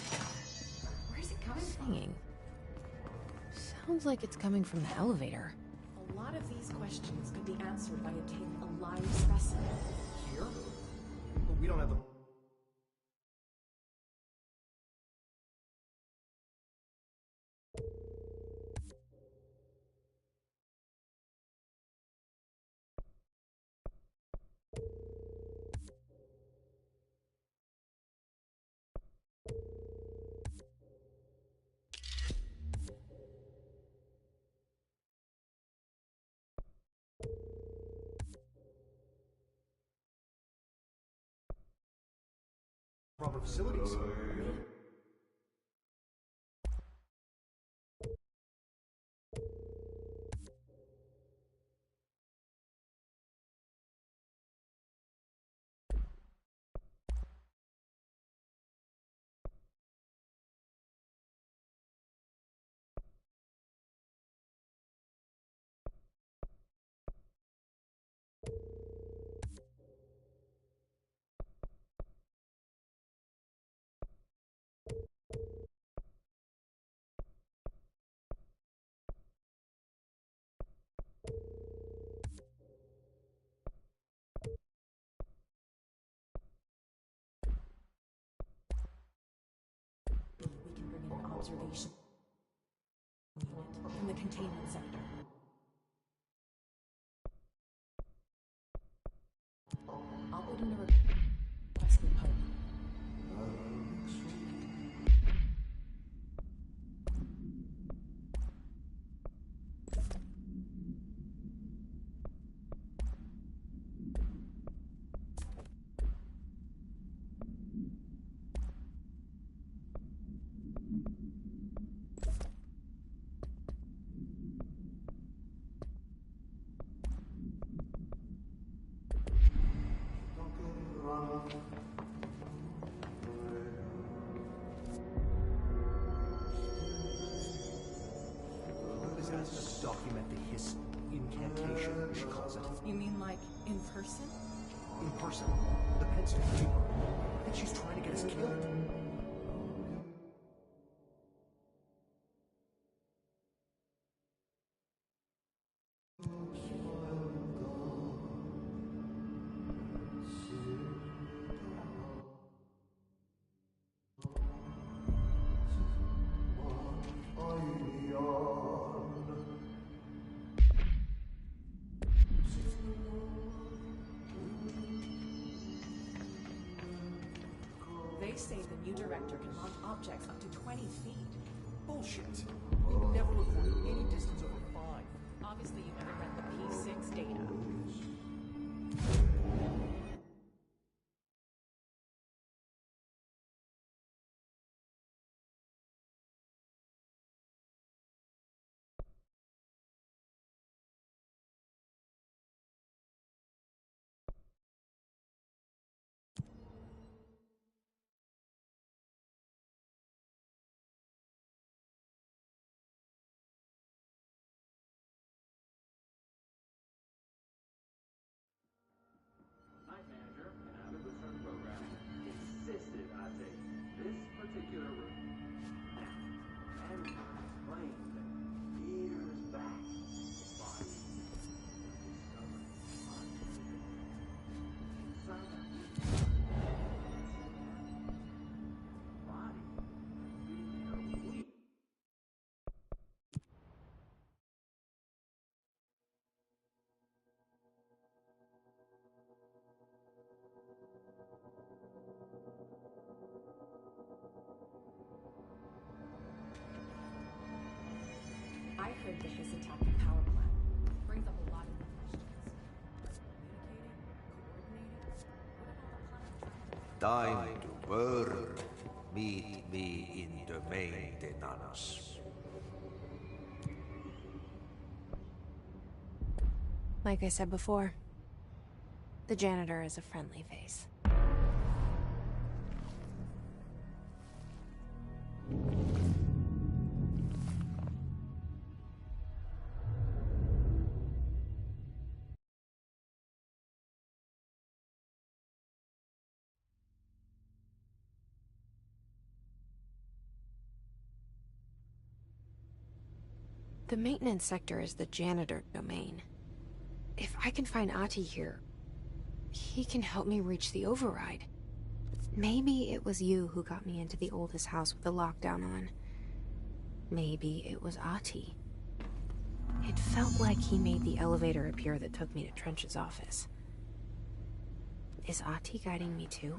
Where's it coming from? Singing. Sounds like it's coming from the elevator. A lot of these questions could be answered by obtaining a live specimen. Here? But we don't have a... proper facilities. We can bring in an observation unit from the containment sector. I'll put in a request with Pope. Document the his incantation, she calls it. You mean like in person? In person. The Penstone Chamber. I think she's trying to get us killed. They say the new director can launch objects up to 20 feet. Bullshit. You never recorded any distance over 5. Obviously, you never read the P6 data. Night manager and avid listener to the program insisted I take this particular room. Now, and explained that years back, bodies discovered inside that body being there weak. I heard that this attacked the power plant. Brings up a lot of questions. Communicating? Coordinating? What about the planet? Time to work. Meet me in the maintenance. Like I said before, the janitor is a friendly face. The maintenance sector is the janitor domain. If I can find Ahti here, he can help me reach the override. Maybe it was you who got me into the oldest house with the lockdown on. Maybe it was Ahti. It felt like he made the elevator appear that took me to Trench's office. Is Ahti guiding me too?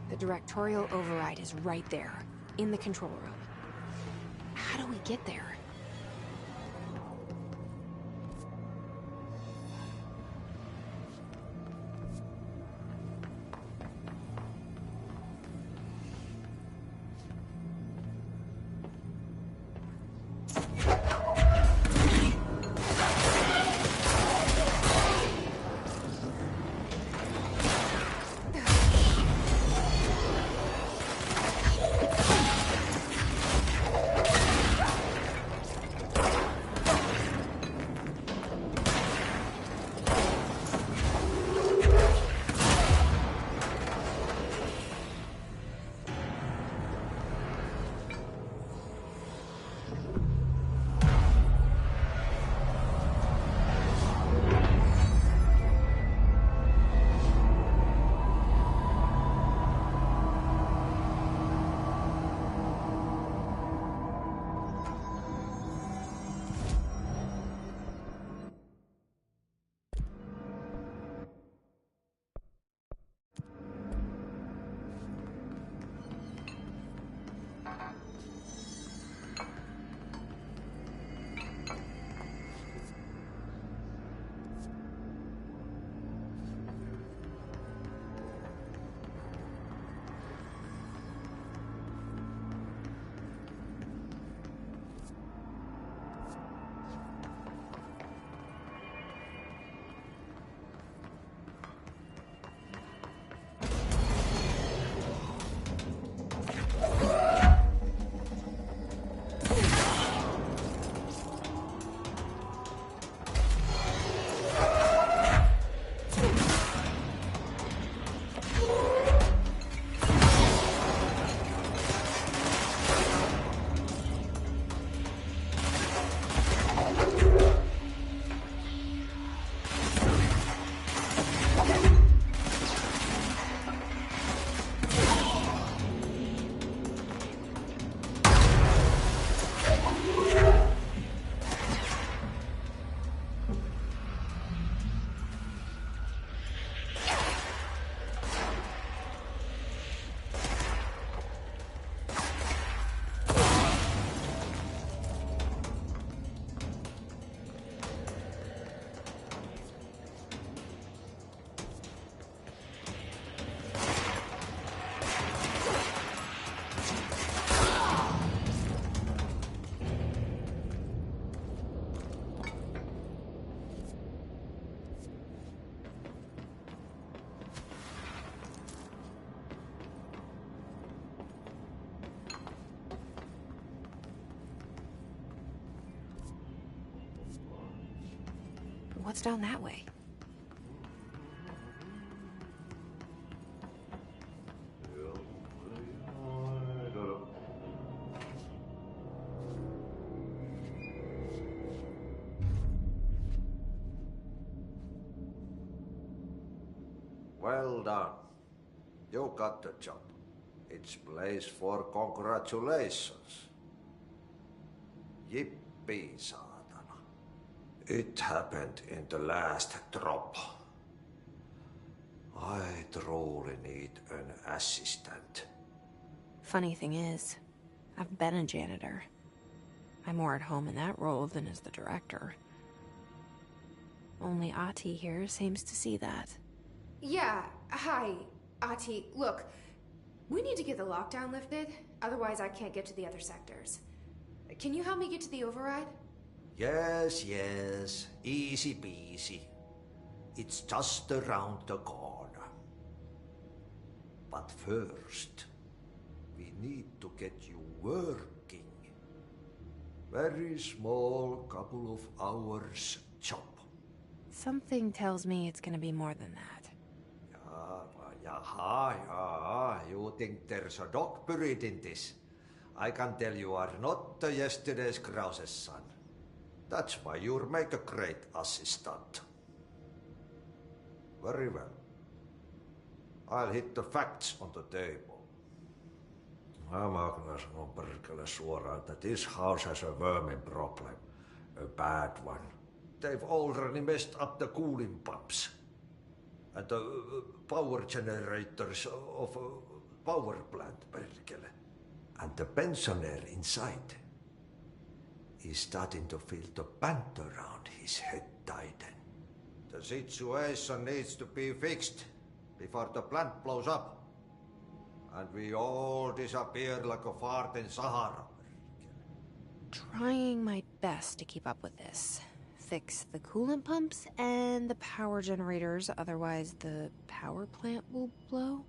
The directorial override is right there, in the control room. How do we get there? What's down that way? Well done. You got the job. It's place for congratulations. Yippee, saatana. It happened in the last drop. I truly need an assistant. Funny thing is, I've been a janitor. I'm more at home in that role than as the director. Only Ahti here seems to see that. Yeah, hi, Ahti. Look, we need to get the lockdown lifted, otherwise I can't get to the other sectors. Can you help me get to the override? Yes, yes. Easy peasy. It's just around the corner. But first, we need to get you working. Very small, couple of hours job. Something tells me it's gonna be more than that. Yeah. You think there's a dog buried in this? I can tell you are not yesterday's Krause's son. That's why you'll make a great assistant. Very well. I'll hit the facts on the table. Mä kyllä sanon perkele suoraan, that this house has a vermin problem. A bad one. They've already messed up the cooling pumps. And the power generators of a power plant, perkele. And the pensioner inside is starting to feel the band around his head tighten. The situation needs to be fixed before the plant blows up. And we all disappear like a fart in Sahara. Trying my best to keep up with this. Fix the coolant pumps and the power generators, otherwise the power plant will blow.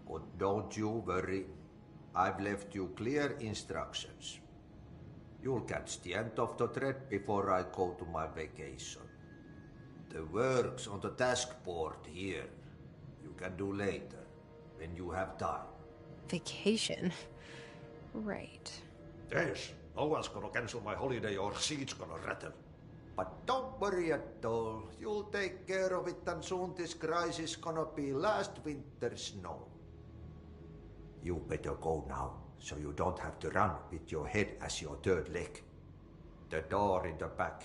But don't you worry. I've left you clear instructions. You'll catch the end of the thread before I go to my vacation. The work's on the task board here. You can do later, when you have time. Vacation? Right. Yes, no one's gonna cancel my holiday or seat's gonna rattle. But don't worry at all. You'll take care of it and soon this crisis gonna be last winter's snow. You better go now, so you don't have to run with your head as your third leg. The door in the back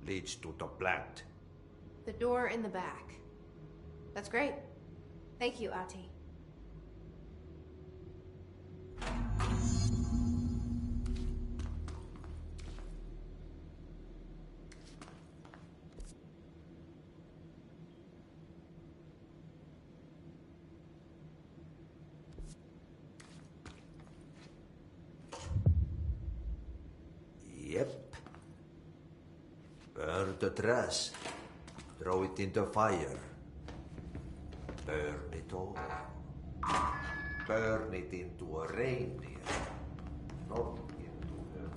leads to the plant. The door in the back. That's great. Thank you, Ahti. Yep. Burn the trash. Throw it in the fire. Burn it all. Burn it into a reindeer. Not into a...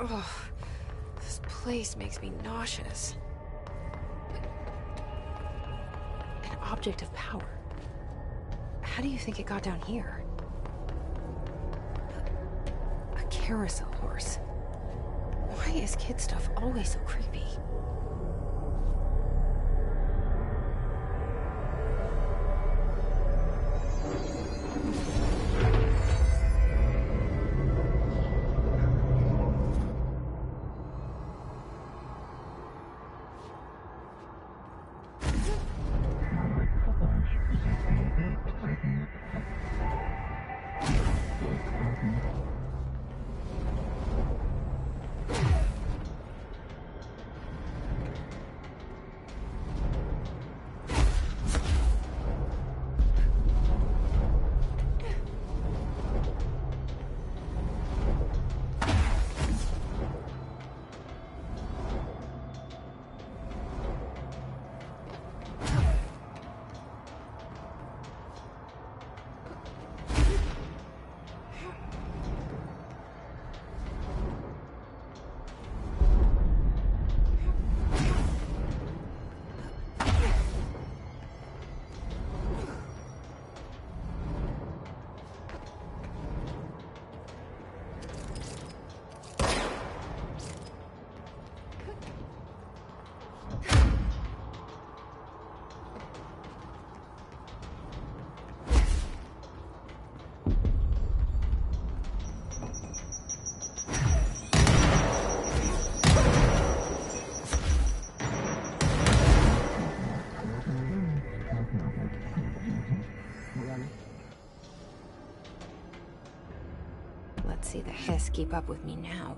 Ugh. This place makes me nauseous. An object of power. How do you think it got down here? A carousel horse. Why is kid stuff always so creepy? Let's see the Hiss keep up with me now.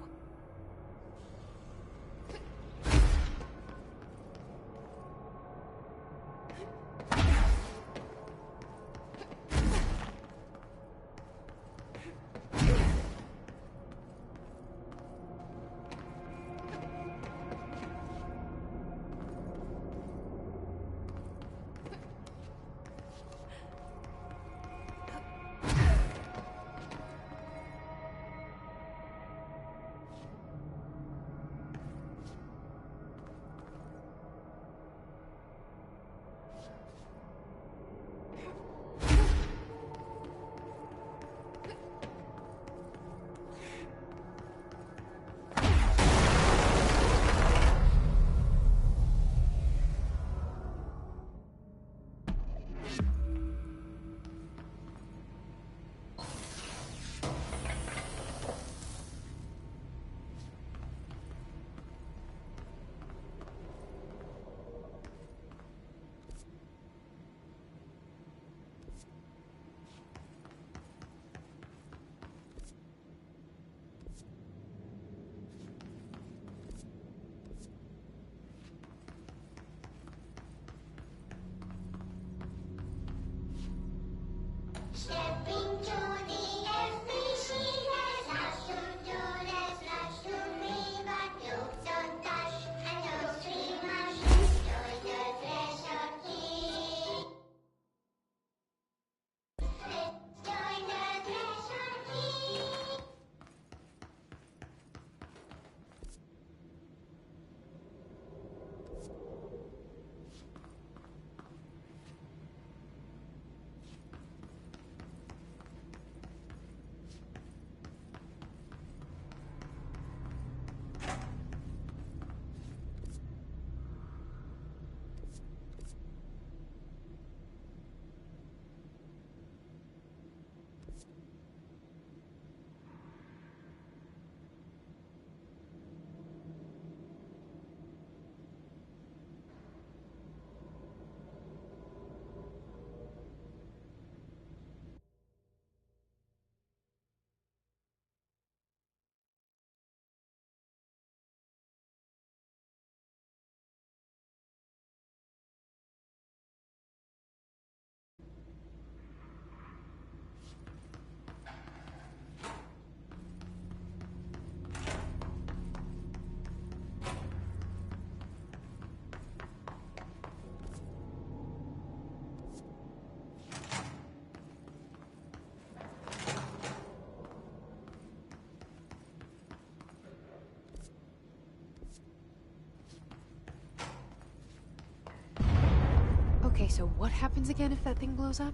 Okay, so what happens again if that thing blows up?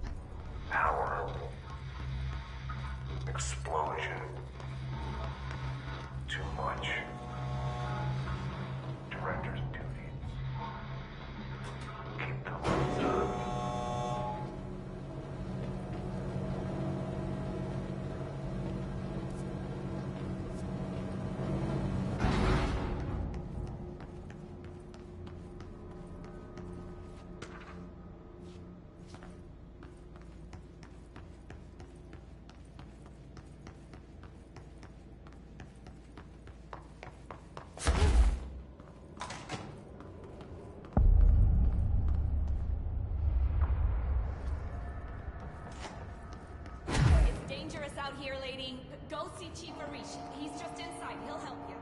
Power. Explosion. Too much. Director's duty. Keep the lights on. Dangerous out here, lady. Go see Chief Arish. He's just inside. He'll help you.